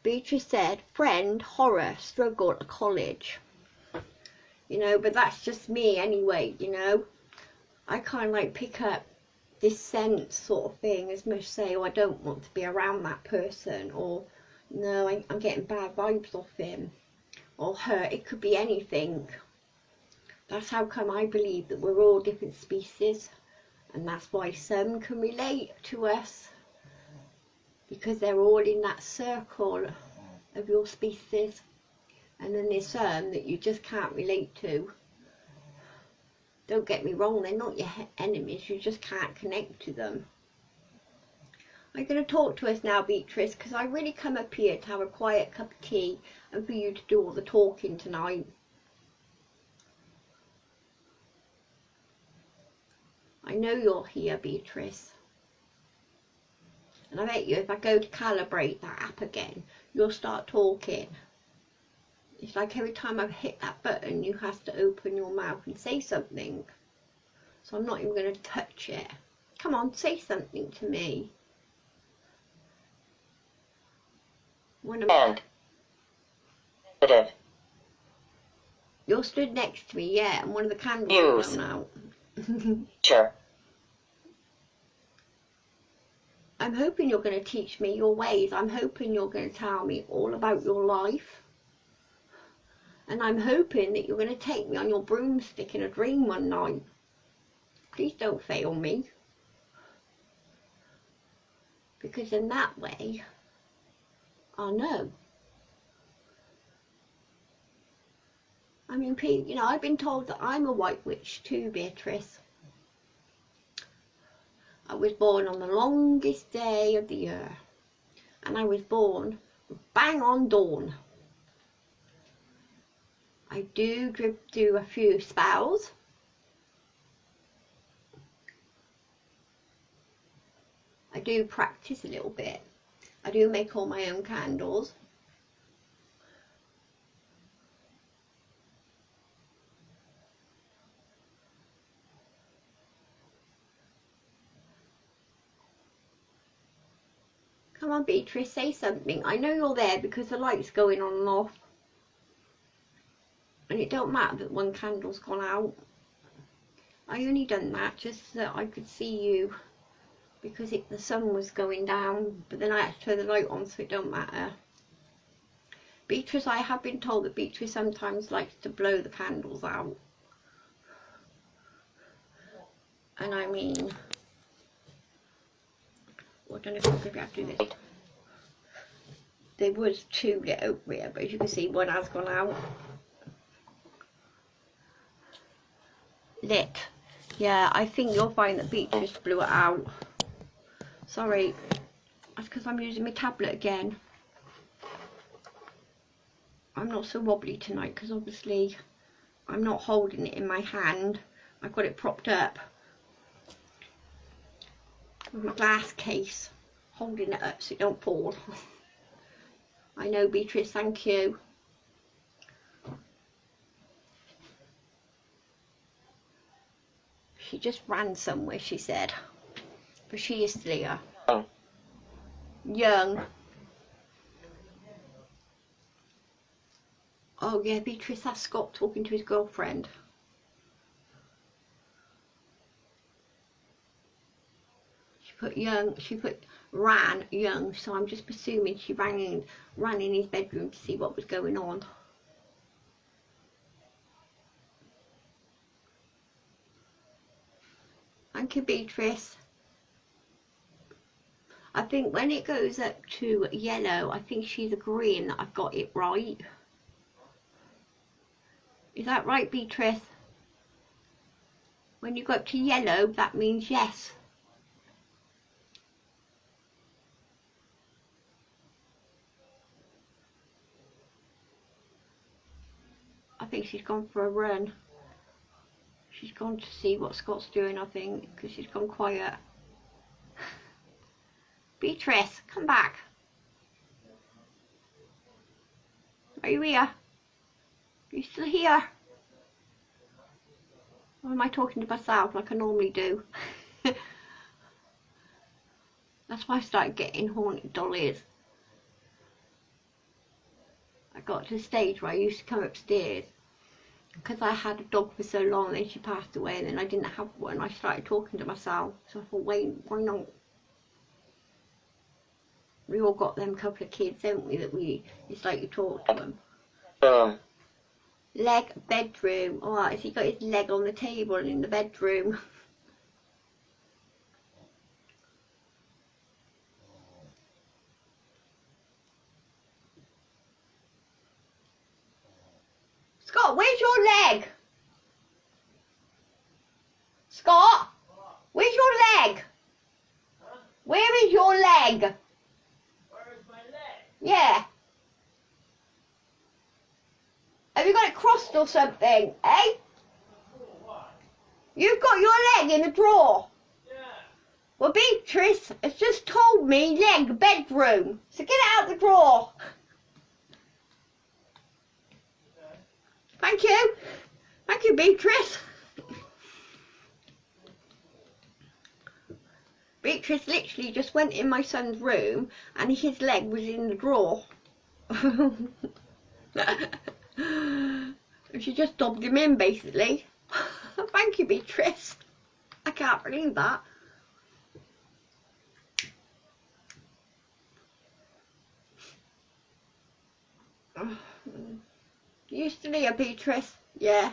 Beatrice said, friend, horror, struggle at college. You know, but that's just me anyway, you know. I kind of like pick up this sense, sort of thing, as much say, oh, I don't want to be around that person, or no, I'm getting bad vibes off him or her. It could be anything. That's how come I believe that we're all different species, and that's why some can relate to us, because they're all in that circle of your species, and then there's some that you just can't relate to. Don't get me wrong, they're not your enemies, you just can't connect to them. Are you going to talk to us now, Beatrice? Because I really come up here to have a quiet cup of tea and for you to do all the talking tonight. I know you're here, Beatrice. And I bet you if I go to calibrate that app again, you'll start talking. It's like every time I hit that button, you have to open your mouth and say something. So I'm not even going to touch it. Come on, say something to me. And. Negative. You're stood next to me, yeah, and one of the candles has gone out. Sure. I'm hoping you're going to teach me your ways. I'm hoping you're going to tell me all about your life. And I'm hoping that you're going to take me on your broomstick in a dream one night. Please don't fail me. Because in that way, I'll know. I mean, you know, I've been told that I'm a white witch too, Beatrice. I was born on the longest day of the year. And I was born bang on dawn. I do do a few spells. I do practice a little bit. I do make all my own candles. Come on, Beatrice, say something. I know you're there because the light's going on and off. And it don't matter that one candle's gone out. I only done that just so that I could see you, because the sun was going down, but then I had to turn the light on, so it don't matter. Beatrice, I have been told that Beatrice sometimes likes to blow the candles out. And I mean, well, I don't know if I'm going to be able to do this. There was 2 lit over here, but as you can see, one has gone out. Lit. Yeah, I think you'll find that Beatrice blew it out. Sorry, that's because I'm using my tablet again. I'm not so wobbly tonight because obviously I'm not holding it in my hand. I've got it propped up with my glass case, holding it up so it don't fall. I know, Beatrice, thank you. She just ran somewhere, she said. But she is still here. Oh. Young. Oh yeah, Beatrice, that's Scott talking to his girlfriend. She put ran young, so I'm just presuming she ran in his bedroom to see what was going on. Thank you, Beatrice. I think when it goes up to yellow, I think she's agreeing that I've got it right. Is that right, Beatrice? When you go up to yellow, that means yes. I think she's gone for a run. She's gone to see what Scott's doing, I think, because she's gone quiet. Beatrice, come back. Are you here? Are you still here? Or am I talking to myself like I normally do? That's why I started getting haunted dollies. I got to the stage where I used to come upstairs because I had a dog for so long, and then she passed away, and then I didn't have one. I started talking to myself, so I thought, wait, why not? We all got them couple of kids, don't we, that it's like you talk to them. Leg, bedroom. Alright, so he got his leg on the table in the bedroom. Scott, where's your leg? Scott, where's your leg? Where is your leg? Where is my leg? Yeah. Have you got it crossed or something, eh? Why? You've got your leg in the drawer. Yeah. Well, Beatrice has just told me leg, bedroom. So get it out the drawer. Okay. Thank you. Thank you, Beatrice. Beatrice literally just went in my son's room and his leg was in the drawer. She just dobbed him in, basically. Thank you, Beatrice. I can't believe that. You still here, Beatrice? Yeah.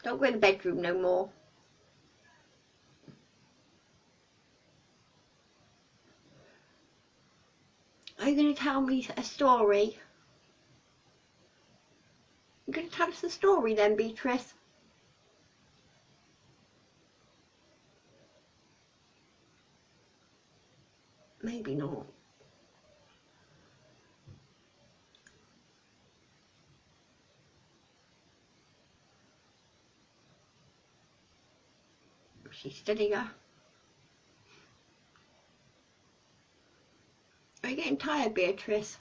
Don't go in the bedroom no more. Are you going to tell me a story? You're going to tell us a story then, Beatrice? Maybe not. She's still here. Are you getting tired, Beatrice?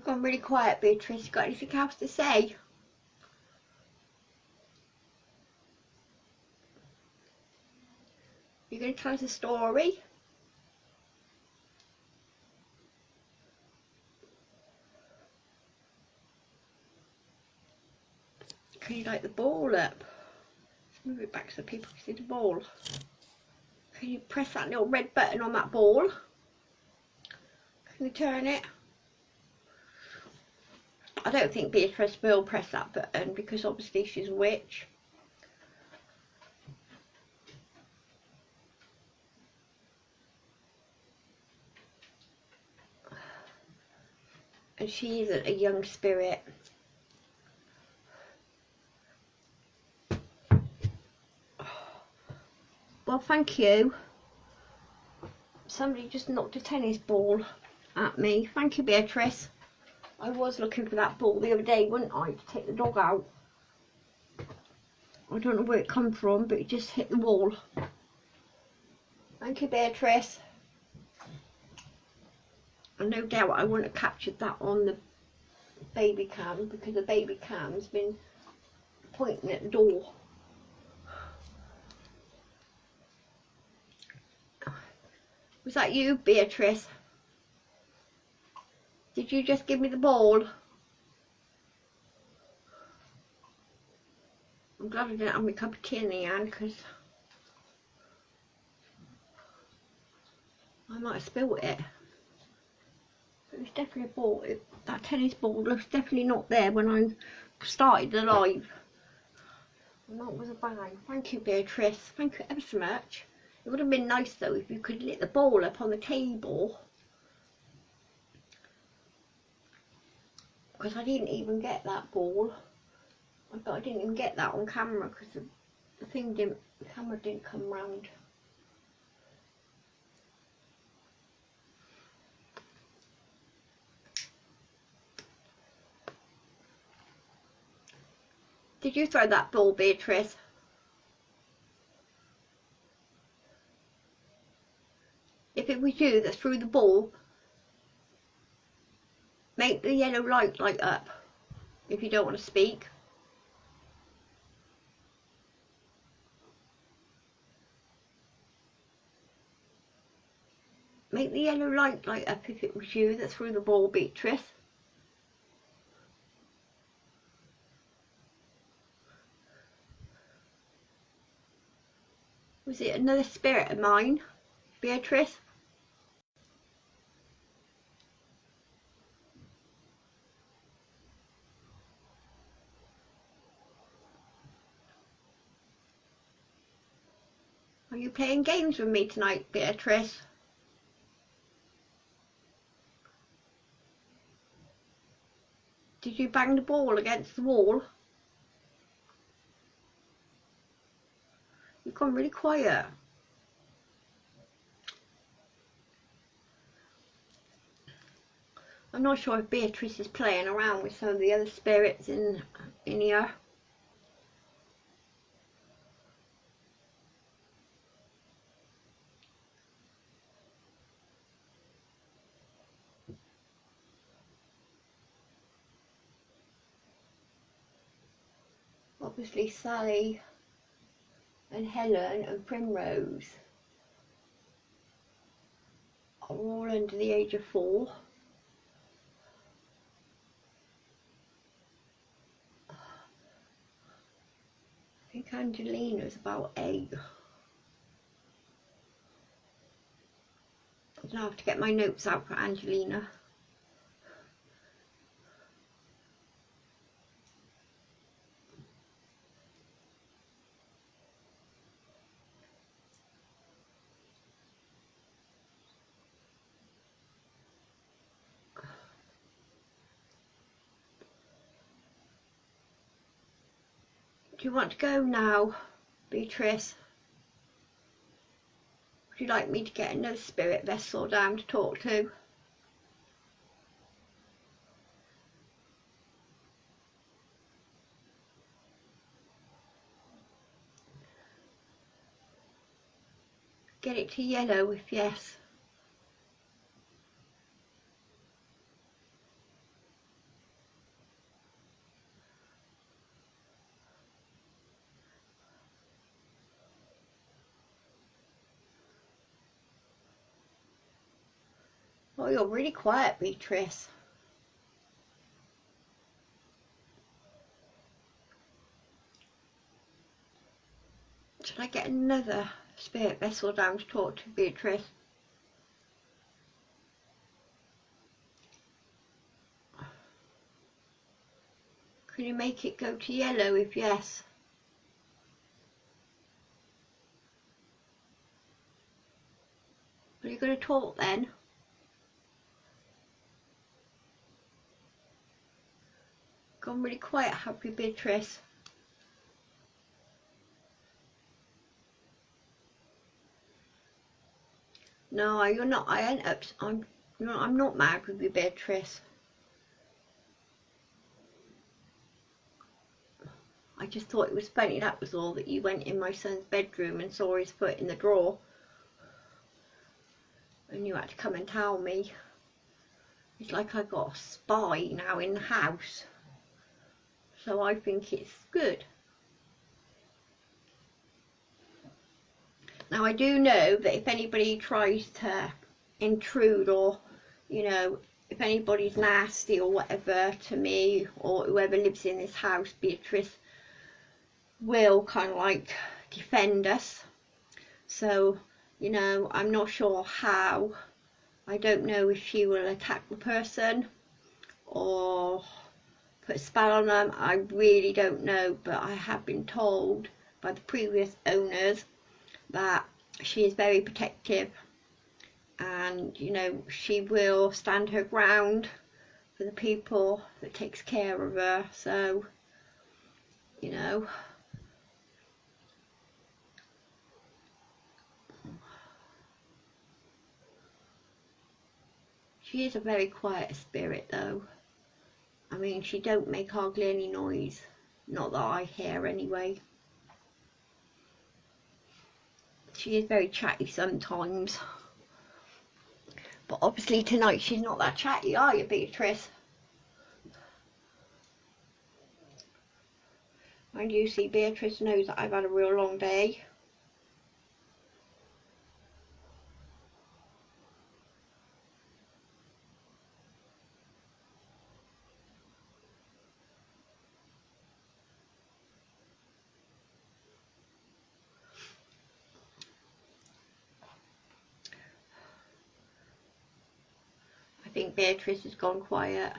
Gone really quiet, Beatrice. Got anything else to say? You're going to tell us a story? Can you light the ball up? Let's move it back so people can see the ball. Can you press that little red button on that ball? Can you turn it? I don't think Beatrice will press that button because obviously she's a witch. And she isn't a young spirit. Well, thank you. Somebody just knocked a tennis ball at me. Thank you, Beatrice. I was looking for that ball the other day, wasn't I, to take the dog out. I don't know where it come from, but it just hit the wall. Thank you, Beatrice. And no doubt I wouldn't have captured that on the baby cam because the baby cam's been pointing at the door. Was that you, Beatrice? Did you just give me the ball? I'm glad I didn't have my cup of tea in the hand because I might have spilt it. But it was definitely a ball. That tennis ball was definitely not there when I started the live. And that was a bang. Thank you, Beatrice. Thank you ever so much. It would have been nice though if you could lit the ball up on the table. Because I didn't even get that ball. I didn't even get that on camera because the camera didn't come round. Did you throw that ball, Beatrice? If it was you that threw the ball, make the yellow light light up if you don't want to speak. Make the yellow light light up if it was you that threw the ball, Beatrice. Was it another spirit of mine, Beatrice? Are you playing games with me tonight, Beatrice? Did you bang the ball against the wall? You've gone really quiet. I'm not sure if Beatrice is playing around with some of the other spirits in here. Obviously Sally and Helen and Primrose are all under the age of 4. I think Angelina's about 8. I'll have to get my notes out for Angelina. Do you want to go now, Beatrice? Would you like me to get another spirit vessel down to talk to? Get it to yellow if yes. Oh, you're really quiet, Beatrice. Should I get another spirit vessel down to talk to Beatrice? Can you make it go to yellow if yes? Are you going to talk then? Gone really quiet, have you, Beatrice? No, you're not. I'm not mad with you, Beatrice. I just thought it was funny, that was all, that you went in my son's bedroom and saw his foot in the drawer. And you had to come and tell me. It's like I got a spy now in the house. So I think it's good. Now I do know that if anybody tries to intrude, or, you know, if anybody's nasty or whatever to me or whoever lives in this house, Beatrice will kind of like defend us. So, you know, I'm not sure how. I don't know if she will attack the person or put a spell on them. I really don't know, but I have been told by the previous owners that she is very protective, and, you know, she will stand her ground for the people that takes care of her. So, you know, she is a very quiet spirit though. I mean, she don't make hardly any noise, not that I hear anyway. She is very chatty sometimes, but obviously tonight she's not that chatty, are you, Beatrice? And you see, Beatrice knows that I've had a real long day. I think Beatrice has gone quiet,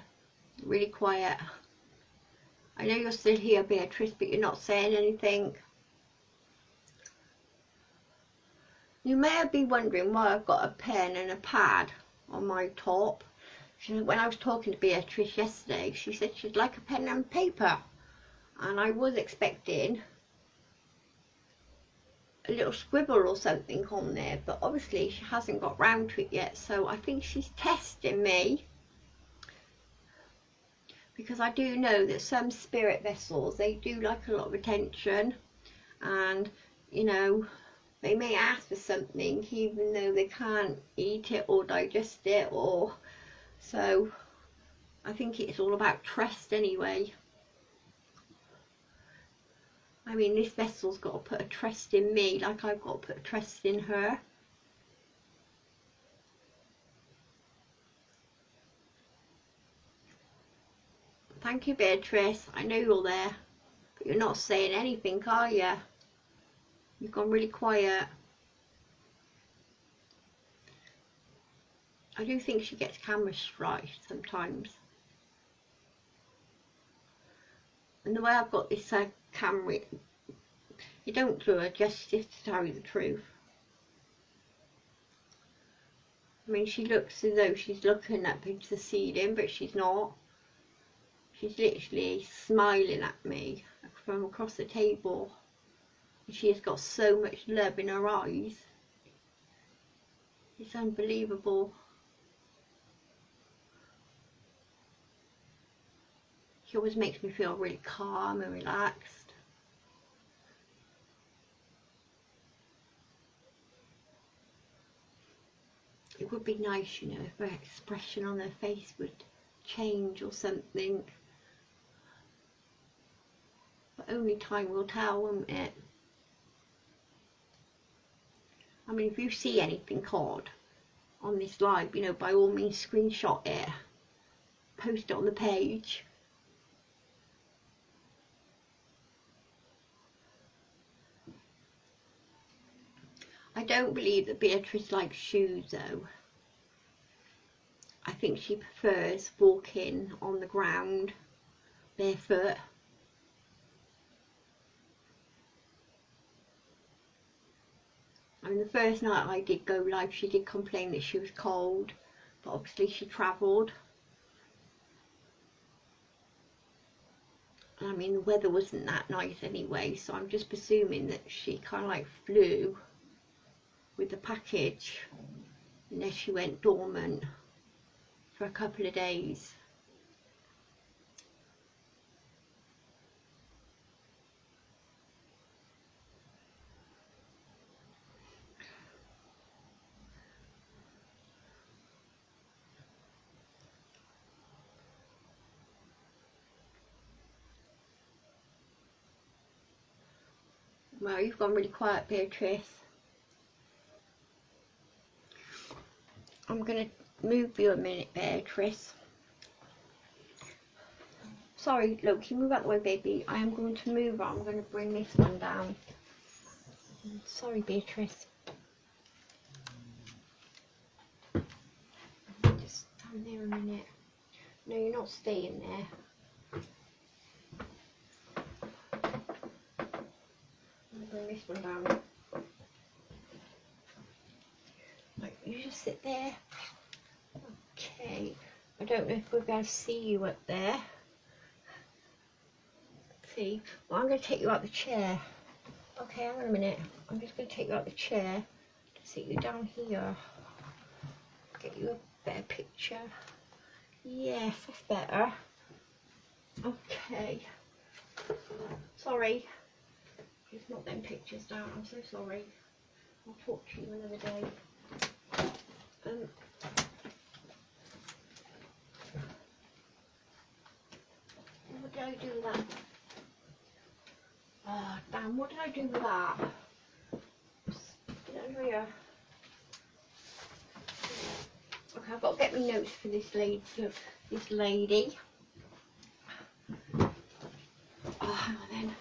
really quiet. I know you're still here, Beatrice, but you're not saying anything. You may be wondering why I've got a pen and a pad on my top. When I was talking to Beatrice yesterday, she said she'd like a pen and paper, and I was expecting a little scribble or something on there, but obviously she hasn't got round to it yet. So I think she's testing me, because I do know that some spirit vessels, they do like a lot of attention, and, you know, they may ask for something even though they can't eat it or digest it, or so I think it's all about trust anyway. I mean, this vessel's got to put a trust in me like I've got to put a trust in her. Thank you, Beatrice. I know you're there, but you're not saying anything, are you? You've gone really quiet. I do think she gets camera shy sometimes. And the way I've got this camera, you don't do her justice, to tell you the truth. I mean, she looks as though she's looking up into the ceiling, but she's not. She's literally smiling at me from across the table. She has got so much love in her eyes. It's unbelievable. She always makes me feel really calm and relaxed. It would be nice, you know, if her expression on her face would change or something. But only time will tell, won't it? I mean, if you see anything odd, on this live, you know, by all means screenshot it, post it on the page. I don't believe that Beatrice likes shoes though. I think she prefers walking on the ground barefoot. I mean, the first night I did go live, she did complain that she was cold, but obviously she travelled. I mean, the weather wasn't that nice anyway, so I'm just presuming that she kind of like flew with the package, unless she went dormant for a couple of days. Well, you've gone really quiet, Beatrice. I'm going to move you a minute, Beatrice. Sorry, look, can you move out the way, baby? I am going to move. I'm going to bring this one down. Sorry, Beatrice. Just stand there a minute. No, you're not staying there. I'm going to bring this one down. Right, you just sit there. Okay. I don't know if we're going to see you up there. Let's see. Well, I'm going to take you out the chair. Okay, hang on a minute. I'm just going to take you out the chair to sit you down here. Get you a better picture. Yes, that's better. Okay. Sorry. It's not them pictures down. I'm so sorry. I'll talk to you another day. What did I do with that? Oh, damn, what did I do with that? Get over here. Okay, I've got to get me notes for this lady. Oh, hang on then.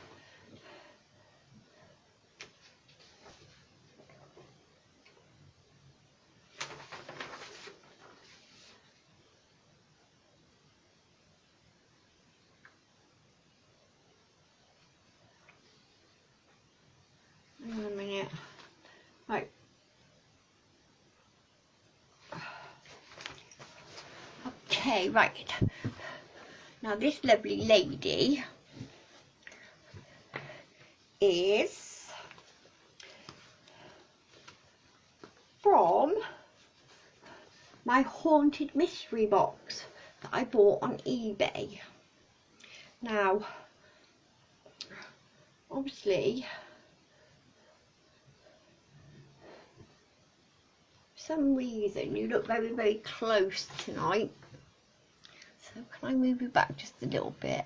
Hang on a minute. Right. Okay, right. Now this lovely lady is from my haunted mystery box that I bought on eBay. Now, obviously, for some reason you look very, very close tonight. So can I move you back just a little bit?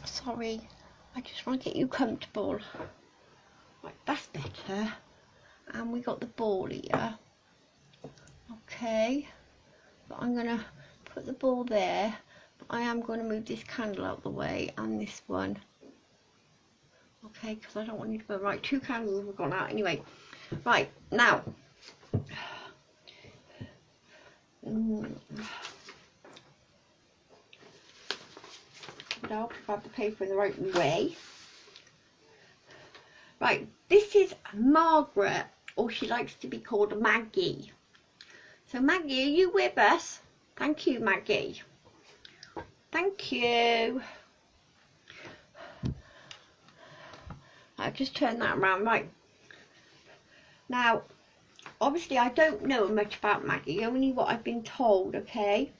Sorry, I just want to get you comfortable. Right, that's better. And we got the ball here. Okay, but I'm going to put the ball there. But I am going to move this candle out the way and this one. Okay, because I don't want you to go. Right, two candles have gone out anyway. Right, now. Now, grab the paper in the right way. Right, this is Margaret, or she likes to be called Maggie. So Maggie, are you with us? Thank you, Maggie. Thank you. I've just turned that around. Right. Now, obviously I don't know much about Maggie, only what I've been told, okay?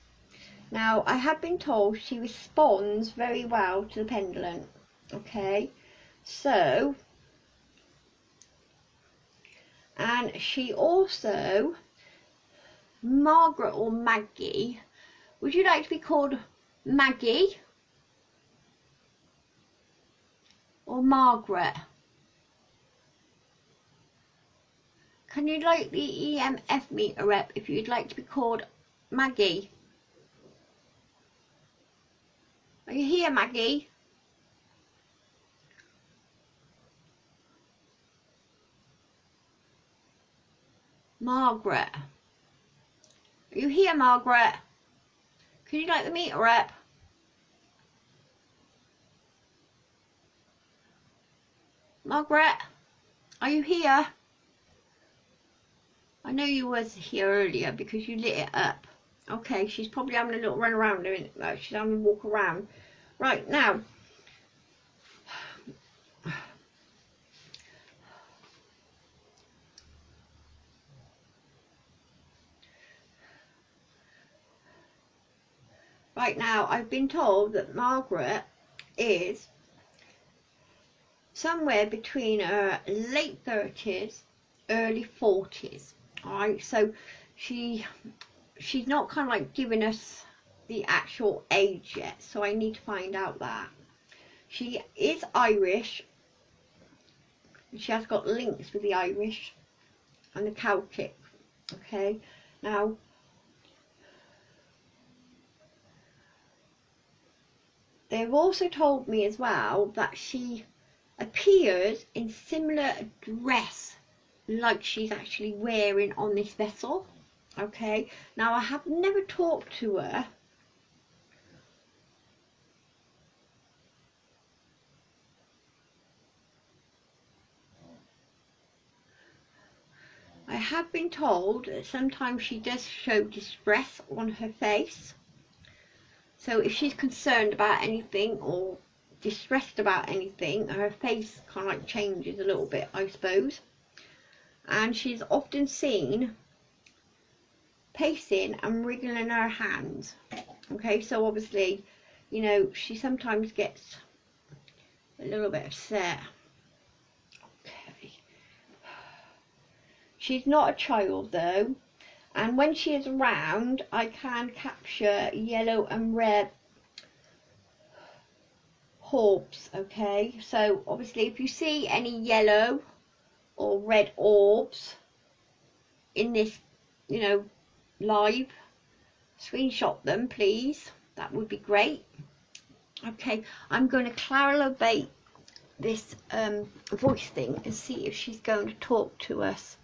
Now, I have been told she responds very well to the pendulum, okay? So, and she also, Margaret or Maggie, would you like to be called Maggie or Margaret? Can you like the EMF meter rep if you'd like to be called Maggie? Are you here, Maggie? Margaret. Are you here, Margaret? Can you like the meter rep? Margaret, are you here? I know you was here earlier because you lit it up. Okay, she's probably having a little run around doing it. No, she's having a walk around. Right, now. Right now, I've been told that Margaret is somewhere between her late 30s, early 40s. Alright, so she's not kind of like giving us the actual age yet, so I need to find out that. She is Irish. She has got links with the Irish and the Celtic. Okay, now they've also told me as well that she appears in similar dress like she's actually wearing on this vessel. Okay, now I have never talked to her. I have been told that sometimes she does show distress on her face. So if she's concerned about anything or distressed about anything, her face kind of like changes a little bit, I suppose. And she's often seen pacing and wriggling her hands. Okay, so obviously, you know, she sometimes gets a little bit upset. Okay. She's not a child though. And when she is around, I can capture yellow and red orbs, okay? So obviously if you see any yellow or red orbs in this, you know, live, screenshot them please. That would be great. Okay, I'm going to clarivate this voice thing and see if she's going to talk to us.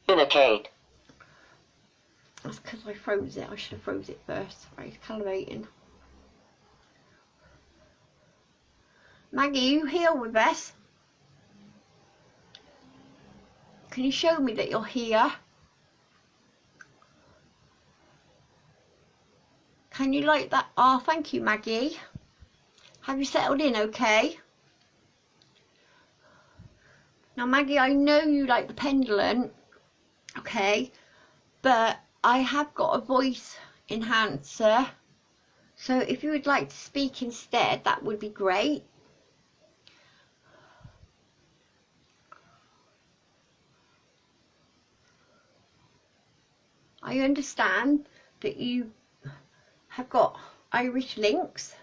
Communicate. That's because I froze it. I should have froze it first. Right, it's calibrating. Maggie, are you here with us? Can you show me that you're here? Can you like that? Oh, thank you, Maggie. Have you settled in okay? Now, Maggie, I know you like the pendulum, okay, but I have got a voice enhancer, so if you would like to speak instead, that would be great. I understand that you have got Irish links.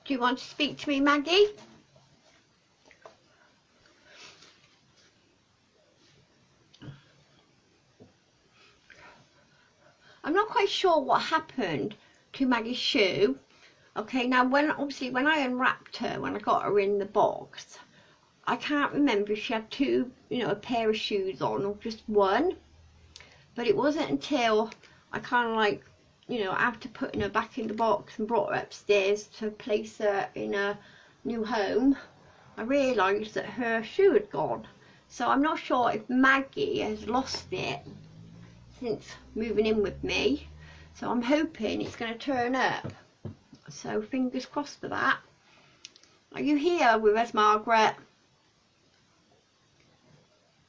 Do you want to speak to me, Maggie? I'm not quite sure what happened to Maggie's shoe. Okay, now obviously when I unwrapped her, when I got her in the box, I can't remember if she had two, you know, a pair of shoes on or just one. But it wasn't until I kind of like, you know, after putting her back in the box and brought her upstairs to place her in a new home, I realised that her shoe had gone. So I'm not sure if Maggie has lost it since moving in with me. So I'm hoping it's going to turn up. So fingers crossed for that. Are you here with us, Margaret?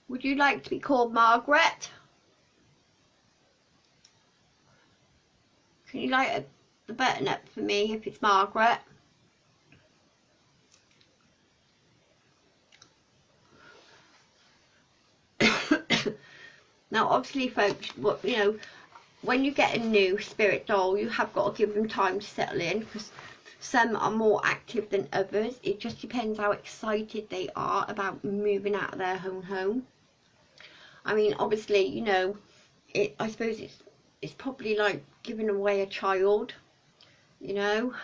Would you like to be called Margaret? Can you light the button up for me if it's Margaret? Now obviously folks, what you know, when you get a new spirit doll, you have got to give them time to settle in, because some are more active than others. It just depends how excited they are about moving out of their own home. I mean, obviously, you know, I suppose it's probably like giving away a child. You know,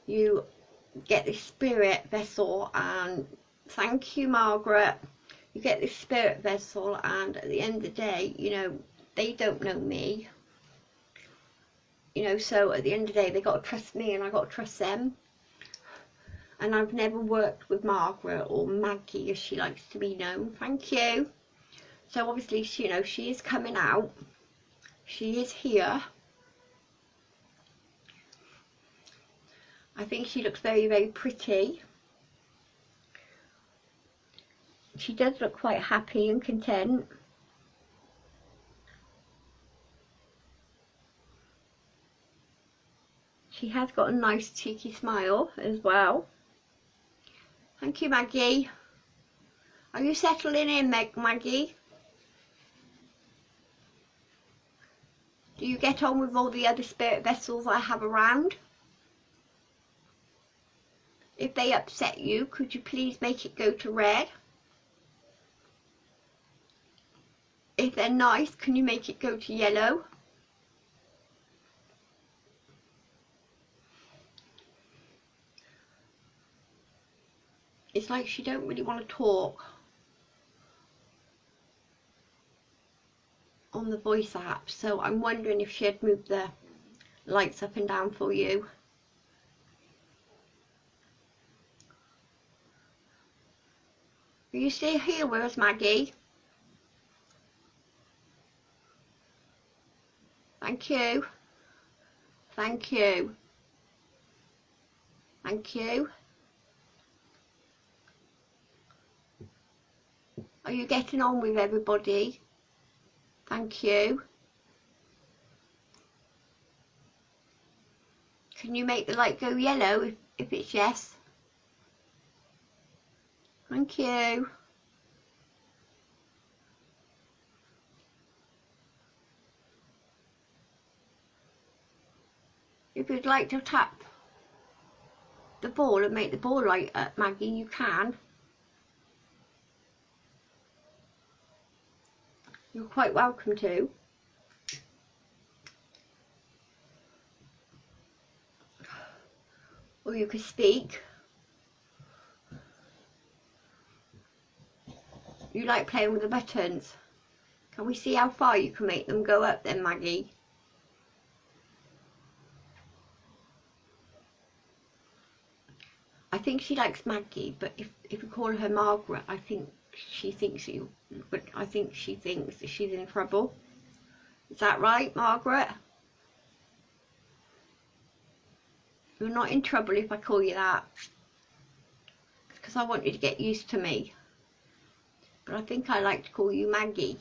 you get this spirit vessel, and thank you, Margaret. You get this spirit vessel, and at the end of the day, you know, they don't know me. You know, so at the end of the day, they got to trust me, and I got to trust them. And I've never worked with Margaret, or Maggie as she likes to be known. Thank you. So obviously, you know, she is coming out. She is here. I think she looks very, very pretty. She does look quite happy and content. She has got a nice cheeky smile as well. Thank you, Maggie. Are you settling in, Maggie? Do you get on with all the other spirit vessels I have around? If they upset you, could you please make it go to red? If they're nice, can you make it go to yellow? It's like she don't really want to talk on the voice app, so I'm wondering if she'd move the lights up and down for you. Are you still here with us, Maggie? Thank you. Thank you. Thank you. Are you getting on with everybody? Thank you. Can you make the light go yellow if it's yes? Thank you. If you'd like to tap the ball and make the ball light up, Maggie, you can. You're quite welcome to. Or you could speak. You like playing with the buttons. Can we see how far you can make them go up then, Maggie? I think she likes Maggie, but if you call her Margaret, I think she thinks you, but I think she thinks that she's in trouble. Is that right, Margaret? You're not in trouble if I call you that, because I want you to get used to me. But I think I like to call you Maggie.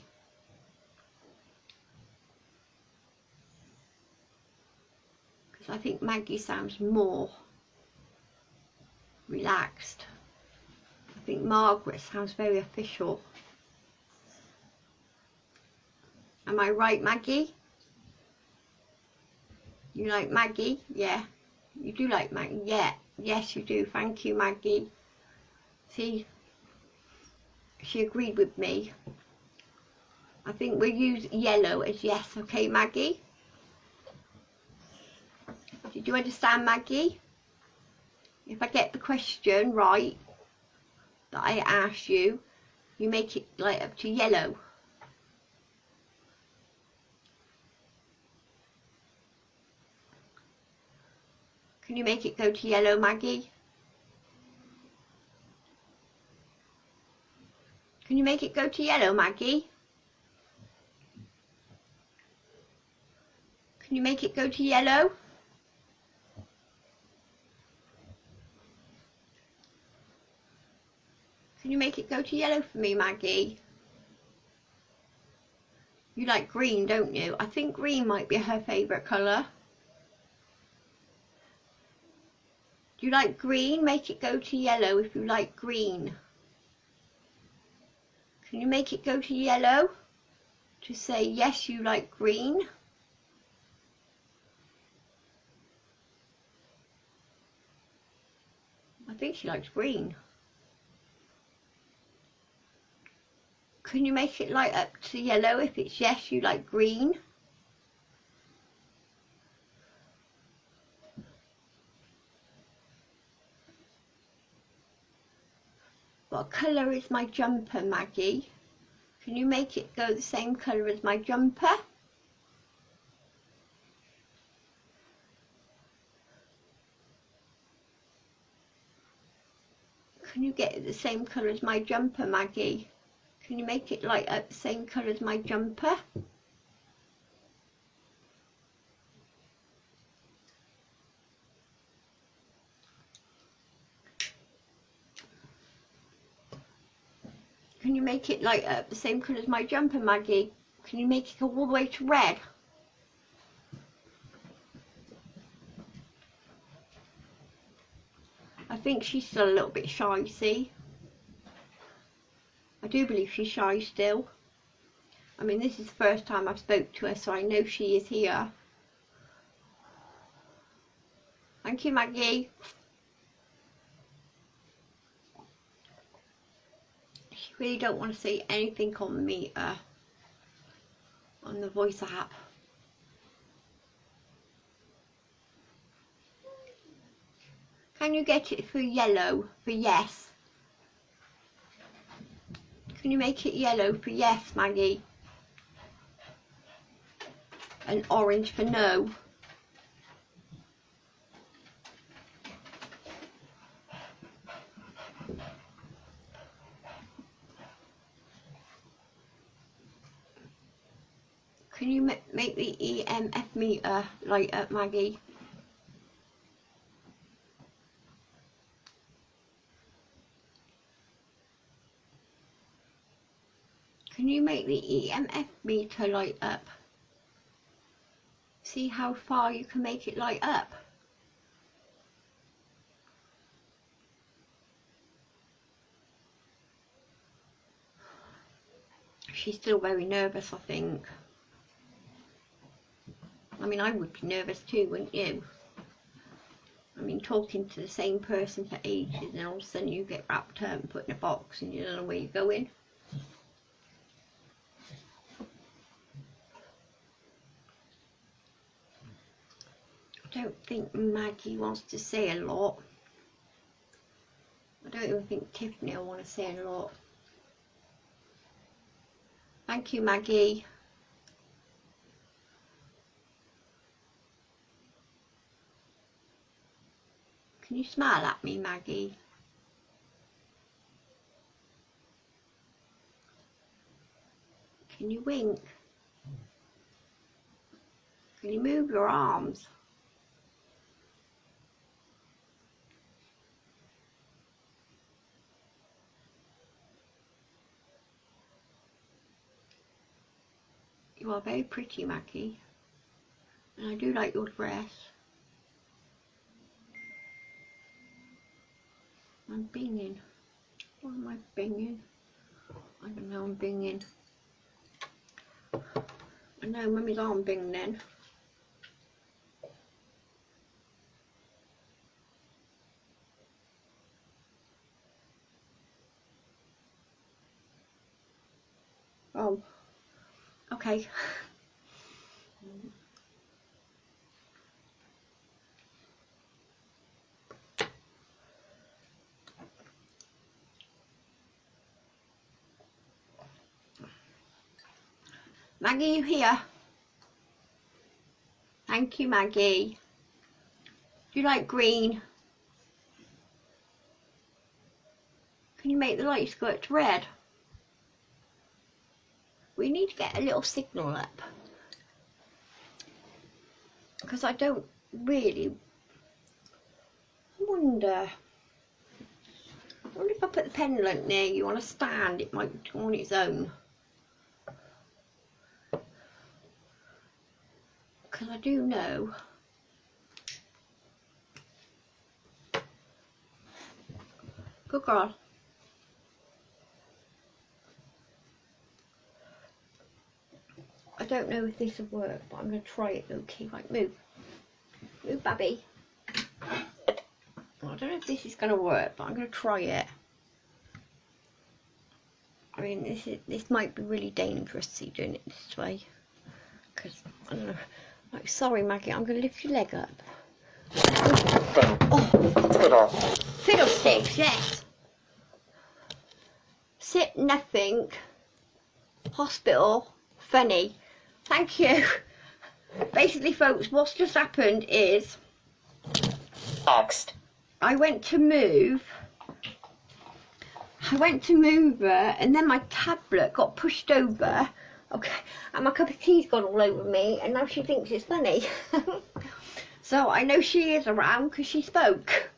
Because I think Maggie sounds more relaxed. I think Margaret sounds very official. Am I right, Maggie? You like Maggie? Yeah. You do like Maggie? Yeah. Yes, you do. Thank you, Maggie. See, she agreed with me. I think we'll use yellow as yes, okay, Maggie? Did you understand, Maggie? If I get the question right that I asked you, you make it light up to yellow. Can you make it go to yellow, Maggie? Can you make it go to yellow, Maggie? Can you make it go to yellow? Can you make it go to yellow for me, Maggie? You like green, don't you? I think green might be her favourite colour. Do you like green? Make it go to yellow if you like green. Can you make it go to yellow to say yes, you like green? I think she likes green. Can you make it light up to yellow if it's yes, you like green? What colour is my jumper, Maggie? Can you make it go the same colour as my jumper? Can you get it the same colour as my jumper, Maggie? Can you make it light up the same colour as my jumper? Can you make it light up the same colour as my jumper, Maggie? Can you make it go all the way to red? I think she's still a little bit shy, see? I do believe she's shy still. I mean, this is the first time I've spoke to her, so I know she is here. Thank you, Maggie. She really don't want to say anything on me, on the voice app. Can you get it for yellow for yes? Can you make it yellow for yes, Maggie? And orange for no? Can you make the EMF meter light up, Maggie? Can you make the EMF meter light up? See how far you can make it light up? She's still very nervous, I think. I mean, I would be nervous too, wouldn't you? I mean, talking to the same person for ages and all of a sudden you get wrapped up and put in a box and you don't know where you're going. I don't think Maggie wants to say a lot. I don't even think Tiffany will want to say a lot. Thank you, Maggie. Can you smile at me, Maggie? Can you wink? Can you move your arms? You are very pretty, Maggie. And I do like your dress. I'm binging. What am I binging? I don't know, I'm binging. I know, Mummy's on bing then. Oh, okay. Maggie, you here? Thank you, Maggie. Do you like green? Can you make the lights go up to red? We need to get a little signal up. Because I don't really wonder if I put the pendant near you on a stand, it might go on its own. Because I do know Good girl. I don't know if this will work, but I'm going to try it. Okay, right, move. Move, Babby. I don't know if this is going to work, but I'm going to try it. I mean, this might be really dangerous, see, doing it this way. Because, I don't know. Like, sorry, Maggie, I'm going to lift your leg up. Fiddle. Fiddlesticks, yes. Sit, nothing. Hospital, funny. Thank you. Basically, folks, what's just happened is Text. I went to move her, and then my tablet got pushed over. Okay, and my cup of tea's gone all over me, and now she thinks it's funny. So I know she is around because she spoke.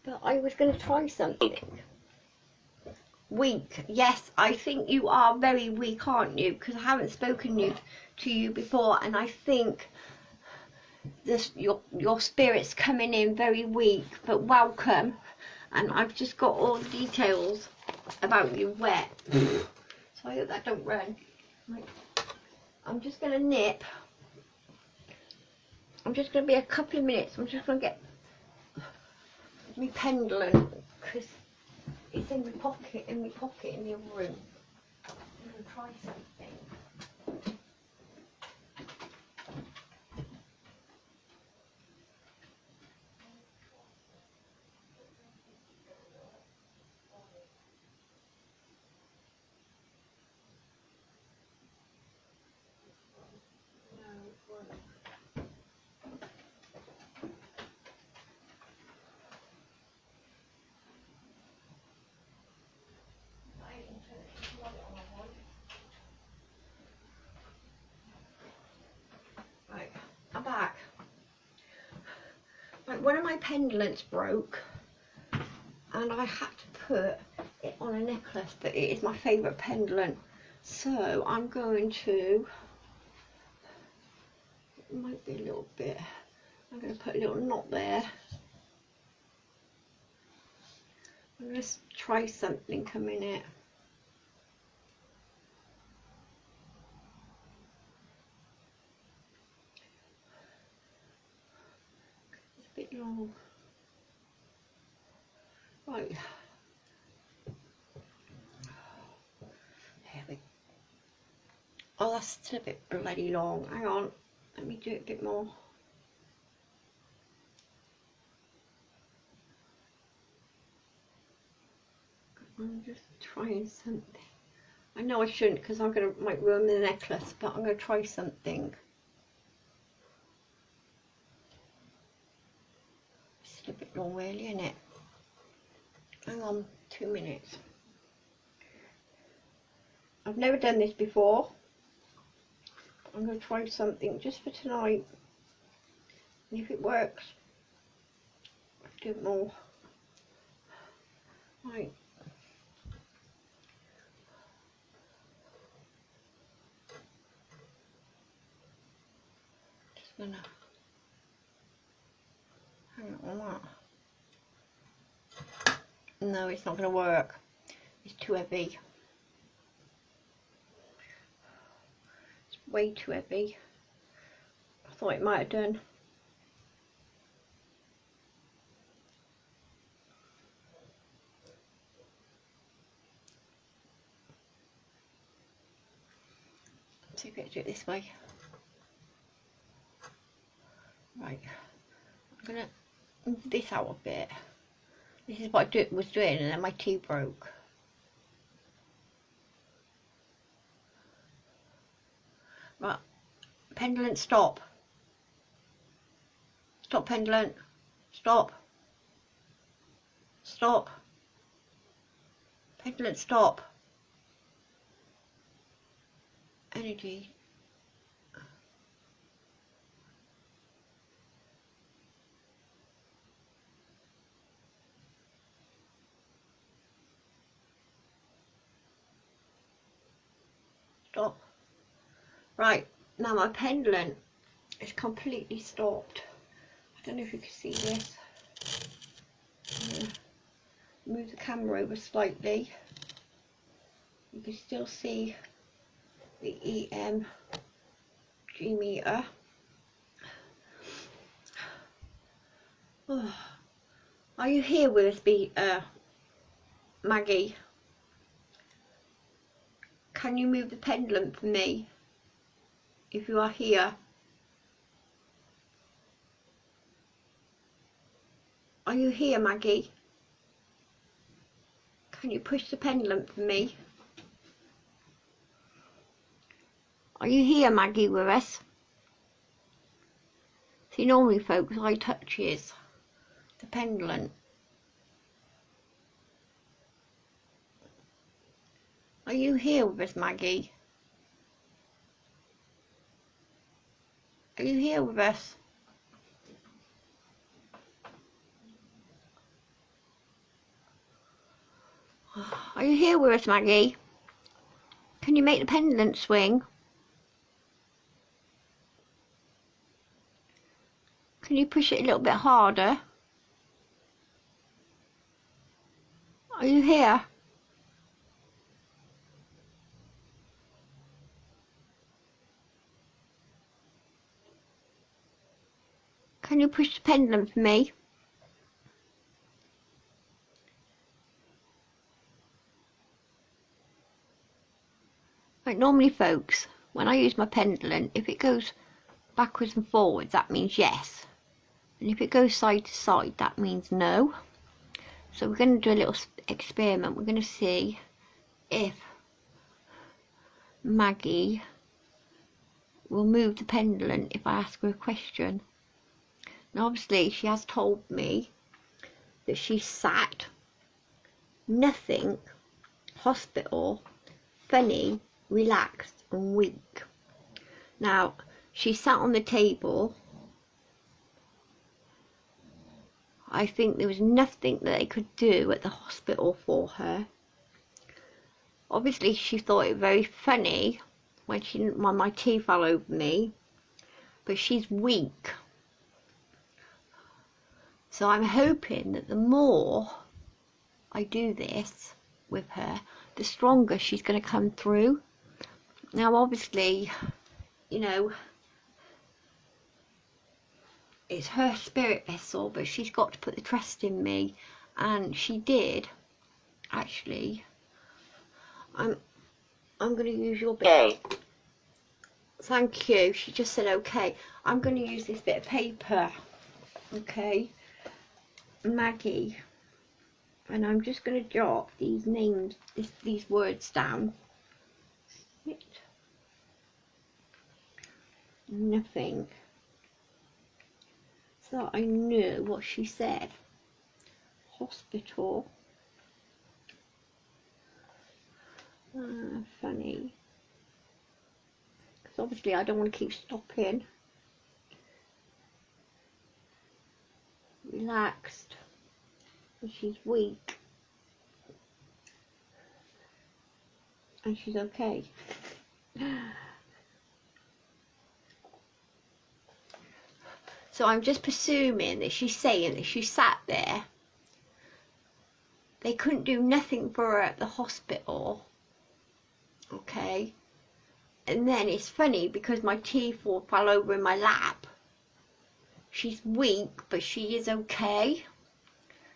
But I was going to try something. Weak. Yes, I think you are very weak, aren't you? Because I haven't spoken to you before, and I think your spirit's coming in very weak, but welcome. And I've just got all the details about you wet. So I hope that don't run. Right. I'm just going to nip. I'm just going to be a couple of minutes. I'm just going to get my pendulum because it's in my pocket in the other room. I'm going to try something. Right, I'm back. Right, one of my pendulums broke and I had to put it on a necklace, but it is my favourite pendulum. So I'm going to, it might be a little bit, I'm going to put a little knot there. I'm going to try something a minute. It's a bit long. Right. There we go. Oh, that's still a bit bloody long. Hang on. Let me do it a bit more. I'm just trying something. I know I shouldn't because I'm gonna might ruin the necklace, but I'm gonna try something. It's a bit long, really, isn't it? Hang on, 2 minutes. I've never done this before. I'm gonna try something just for tonight. And if it works, I'll do it more. Right. Just gonna hang on that. No, it's not gonna work. It's too heavy. It's way too heavy. I thought it might have done. Let's see if I can do it this way. Right. I'm gonna move this out a bit. This is what I was doing, and then my tea broke. Right, pendulum, stop. Stop, pendulum. Stop. Stop. Pendulum, stop. Energy. Stop. Right, now my pendulum is completely stopped. I don't know if you can see this. move the camera over slightly. You can still see the EMG meter. Oh. Are you here with us, Maggie? Can you move the pendulum for me if you are here? Are you here, Maggie? Can you push the pendulum for me? Are you here, Maggie, with us? See, normally, folks, I touches the pendulum. Are you here with us, Maggie? Are you here with us? Are you here with us, Maggie? Can you make the pendulum swing? Can you push it a little bit harder? Are you here? Can you push the pendulum for me? Like normally, folks, when I use my pendulum, if it goes backwards and forwards, that means yes. And if it goes side to side, that means no. So we're going to do a little experiment. We're going to see if Maggie will move the pendulum if I ask her a question. Now obviously she has told me that she's sat, nothing, hospital, funny, relaxed and weak. Now she sat on the table. I think there was nothing that they could do at the hospital for her. Obviously she thought it very funny when my tea fell over me, but she's weak. So I'm hoping that the more I do this with her, the stronger she's going to come through. Now obviously, you know, it's her spirit vessel, but she's got to put the trust in me, and she did. Actually, I'm going to use your bit. Okay. Thank you. She just said okay. I'm going to use this bit of paper. Okay, Maggie, and I'm just going to jot these names, these words down. Nothing. So I knew what she said. Hospital. Funny. Because obviously I don't want to keep stopping. Relaxed. And she's weak. And she's okay. So I'm just presuming that she's saying that she sat there. They couldn't do nothing for her at the hospital. Okay. And then it's funny because my tea fell over in my lap. She's weak, but she is okay.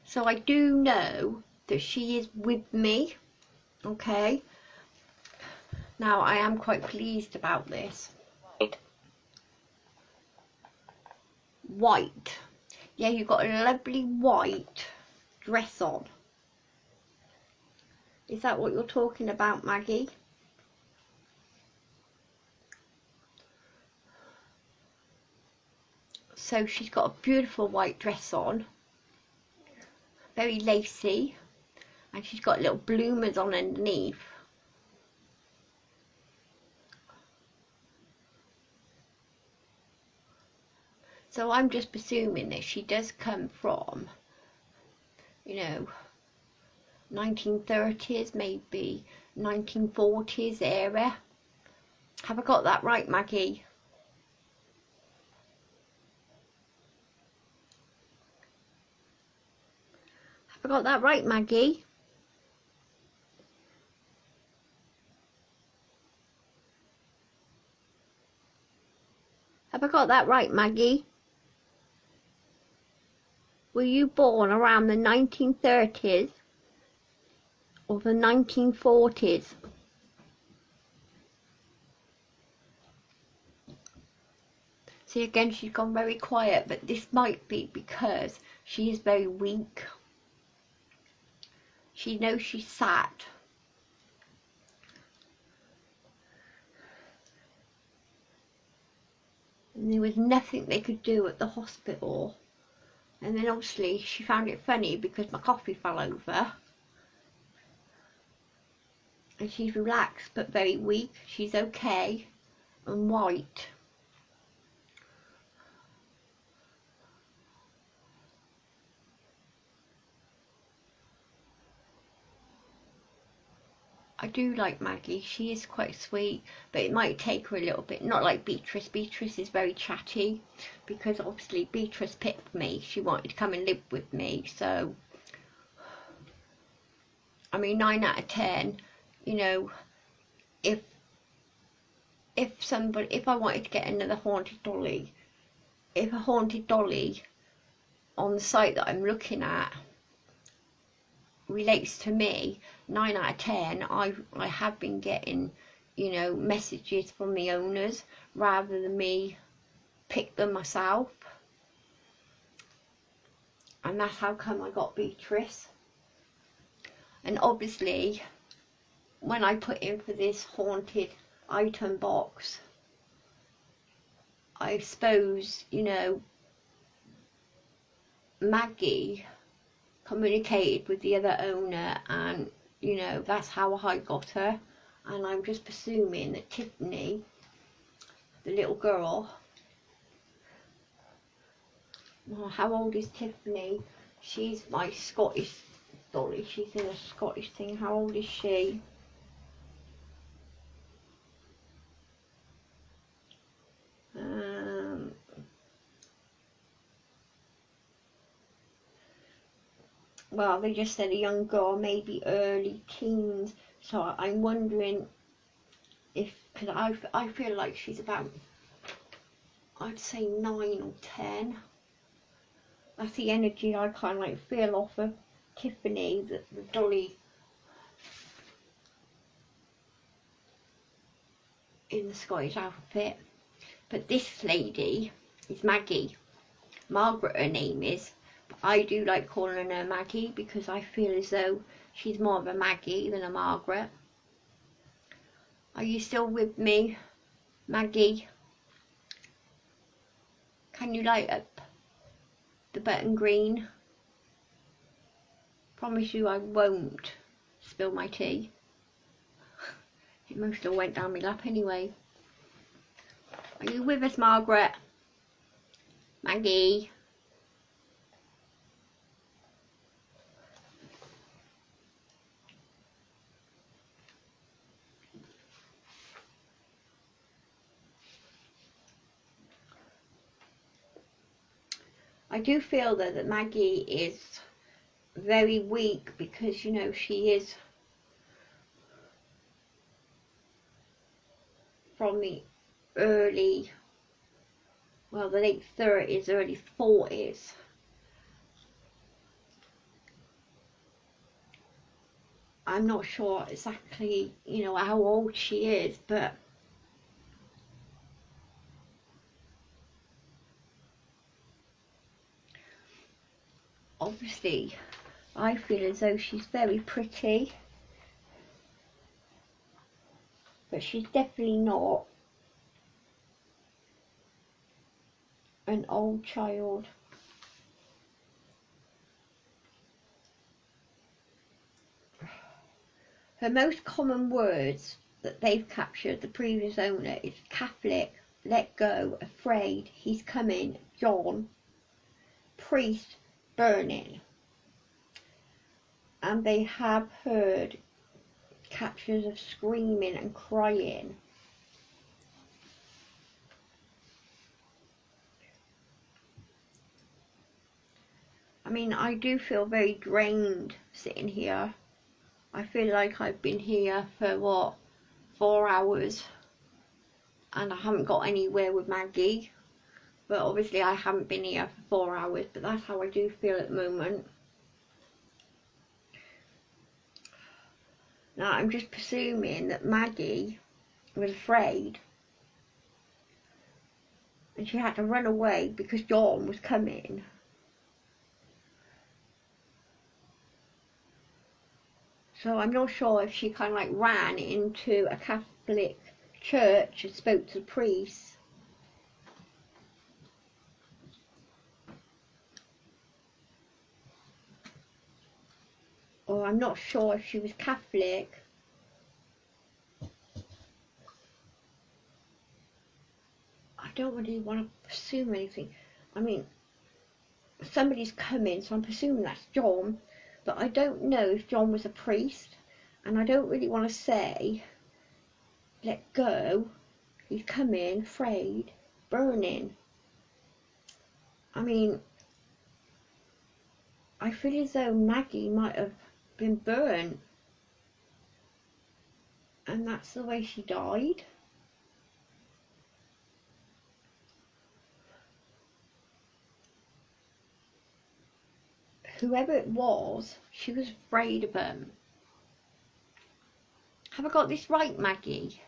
So I do know that she is with me. Okay. Now I am quite pleased about this. Right. White. Yeah, you've got a lovely white dress on. Is that what you're talking about, Maggie? So she's got a beautiful white dress on, very lacy, and she's got little bloomers on underneath. So I'm just presuming that she does come from, you know, 1930s, maybe 1940s era. Have I got that right, Maggie? I got that right, Maggie? Have I got that right, Maggie? Were you born around the 1930s or the 1940s? See, again, she's gone very quiet, but this might be because she is very weak. She knows she's sad. And there was nothing they could do at the hospital. And then obviously she found it funny because my coffee fell over. And she's relaxed but very weak. She's okay and white. I do like Maggie, she is quite sweet, but it might take her a little bit, not like Beatrice. Beatrice is very chatty, because obviously Beatrice picked me, she wanted to come and live with me, so, I mean 9 out of 10, you know, if I wanted to get another haunted dolly, if a haunted dolly on the site that I'm looking at relates to me, 9 out of 10 I have been getting, you know, messages from the owners rather than me pick them myself, and that's how come I got Beatrice. And obviously when I put in for this haunted item box, I suppose, you know, Maggie communicated with the other owner, and you know, that's how I got her. And I'm just presuming that Tiffany, the little girl, well, how old is Tiffany? She's my Scottish dolly, she's in a Scottish thing. How old is she? Well, they just said a young girl, maybe early teens, so I'm wondering if, because I feel like she's about, I'd say 9 or 10. That's the energy I kind of like feel off of Tiffany, the dolly in the Scottish outfit. But this lady is Maggie. Margaret her name is. I do like calling her Maggie because I feel as though she's more of a Maggie than a Margaret. Are you still with me, Maggie? Can you light up the button green? Promise you I won't spill my tea. It most all went down my lap anyway. Are you with us, Margaret? Maggie? I do feel though that Maggie is very weak because, you know, she is from the early, well, the late 30s, early 40s. I'm not sure exactly, you know, how old she is, but obviously I feel as though she's very pretty, but she's definitely not an old child. Her most common words that they've captured, the previous owner, is Catholic, let go, afraid, he's coming, John, priest, burning. And they have heard captures of screaming and crying. I mean, I do feel very drained sitting here. I feel like I've been here for what, 4 hours, and I haven't got anywhere with Maggie. But obviously I haven't been here for 4 hours, but that's how I do feel at the moment. Now I'm just presuming that Maggie was afraid and she had to run away because John was coming. So I'm not sure if she kind of like ran into a Catholic church and spoke to the priest, or I'm not sure if she was Catholic. I don't really want to assume anything. I mean, somebody's coming, so I'm presuming that's John, but I don't know if John was a priest, and I don't really want to say, let go, he's coming, afraid, burning. I mean, I feel as though Maggie might have been burnt, and that's the way she died. Whoever it was, she was afraid of him. Have I got this right, Maggie?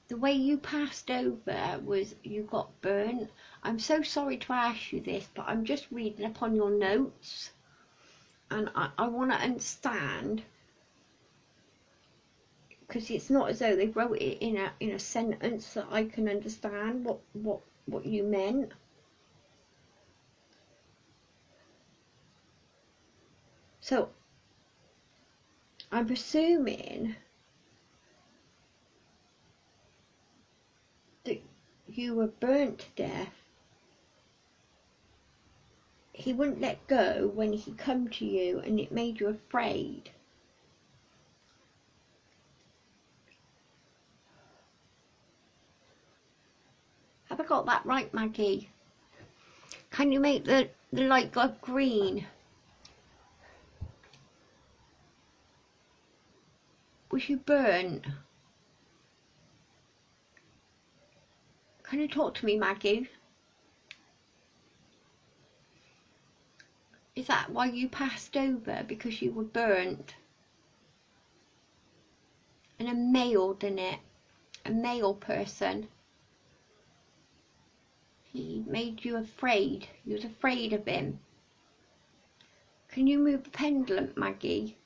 The way you passed over was you got burnt. I'm so sorry to ask you this, but I'm just reading up on your notes, and I want to understand, because it's not as though they wrote it in a sentence that I can understand what you meant. So I'm presuming that you were burnt to death. He wouldn't let go when he come to you, and it made you afraid. Have I got that right, Maggie? Can you make the light go green? Was you burnt? Can you talk to me, Maggie? Is that why you passed over? Because you were burnt? And a male done it? A male person? He made you afraid. You was afraid of him. Can you move the pendulum, Maggie?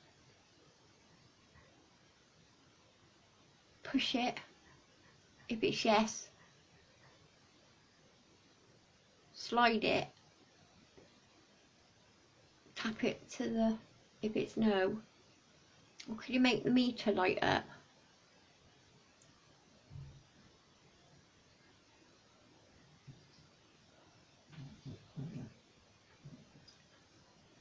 Push it. If it's yes. Slide it. Tap it to the, if it's no. Or could you make the meter light up?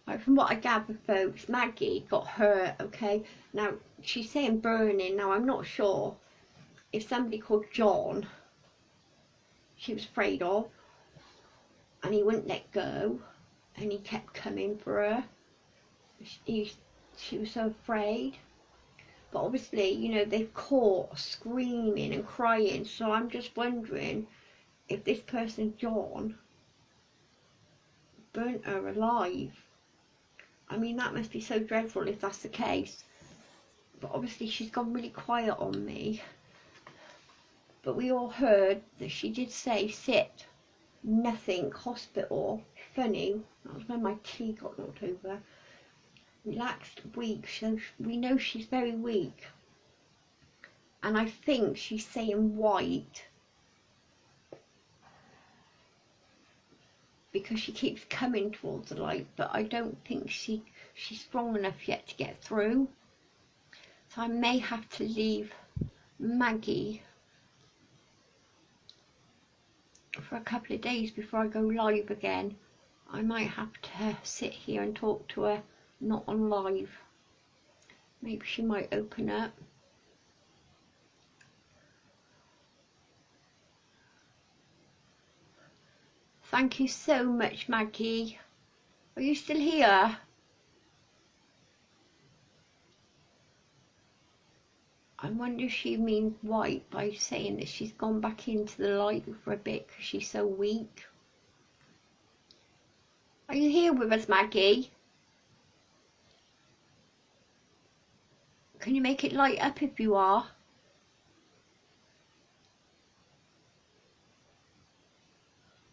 Right, from what I gather, folks, Maggie got hurt, okay? Now, she's saying burning. Now, I'm not sure if somebody called John she was afraid of, and he wouldn't let go, and he kept coming for her. She was so afraid. But obviously, you know, they've caught screaming and crying, so I'm just wondering if this person, John, burnt her alive. I mean, that must be so dreadful if that's the case. But obviously she's gone really quiet on me. But we all heard that she did say, sit, nothing, hospital. Funny, that was when my tea got knocked over. Relaxed, weak, so we know she's very weak. And I think she's saying white because she keeps coming towards the light, but I don't think she's strong enough yet to get through. So I may have to leave Maggie for a couple of days before I go live again. I might have to sit here and talk to her, not on live. Maybe she might open up. Thank you so much, Maggie. Are you still here? I wonder if she means white by saying that she's gone back into the light for a bit because she's so weak. Are you here with us, Maggie? Can you make it light up if you are?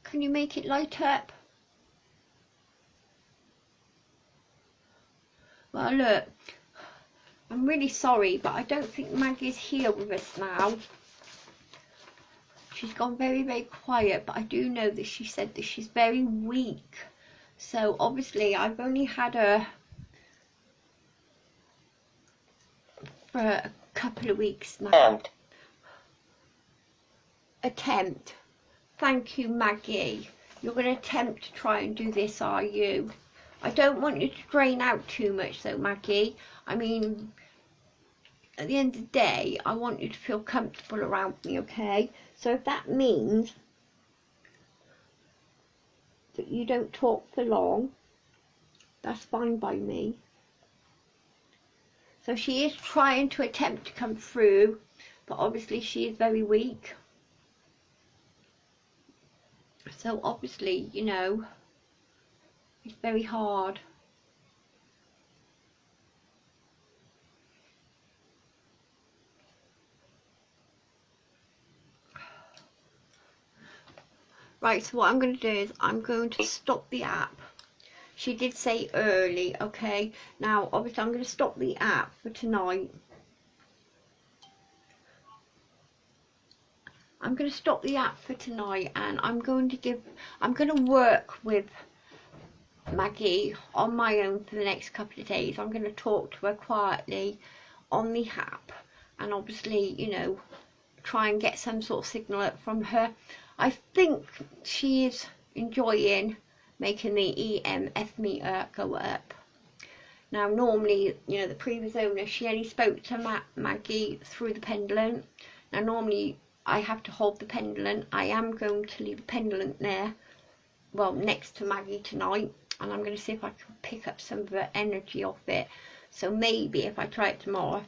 Can you make it light up? Well, look, I'm really sorry, but I don't think Maggie's here with us now. She's gone very, very quiet, but I do know that she said that she's very weak. So obviously I've only had her for a couple of weeks now. Attempt. Thank you, Maggie. You're going to attempt to try and do this, are you? I don't want you to drain out too much though, Maggie. I mean, at the end of the day, I want you to feel comfortable around me, okay? So if that means that you don't talk for long, that's fine by me. So she is trying to attempt to come through, but obviously she is very weak. So obviously, you know, it's very hard. Right, so what I'm going to do is I'm going to stop the app. She did say early, okay? Now, obviously, I'm going to stop the app for tonight. I'm going to stop the app for tonight, and I'm going to work with Maggie on my own for the next couple of days. I'm going to talk to her quietly on the app, and obviously, you know, try and get some sort of signal up from her. I think she is enjoying making the EMF meter go up. Now, normally, you know, the previous owner, she only spoke to Maggie through the pendulum. Now, normally, I have to hold the pendulum. I am going to leave the pendulum there, well, next to Maggie tonight, and I'm going to see if I can pick up some of her energy off it. So maybe if I try it tomorrow,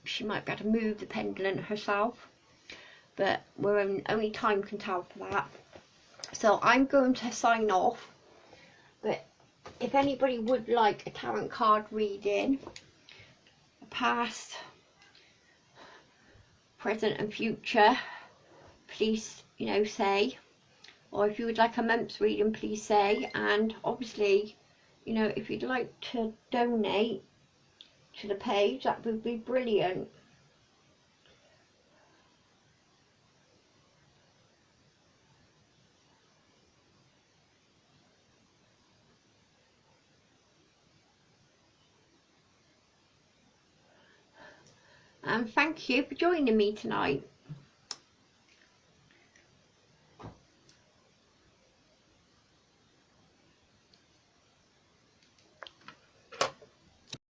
she might be able to move the pendulum herself. But only time can tell for that. So I'm going to sign off. But if anybody would like a tarot card reading, past, present and future, please, you know, say. Or if you would like a month's reading, please say. And obviously, you know, if you'd like to donate to the page, that would be brilliant. And thank you for joining me tonight.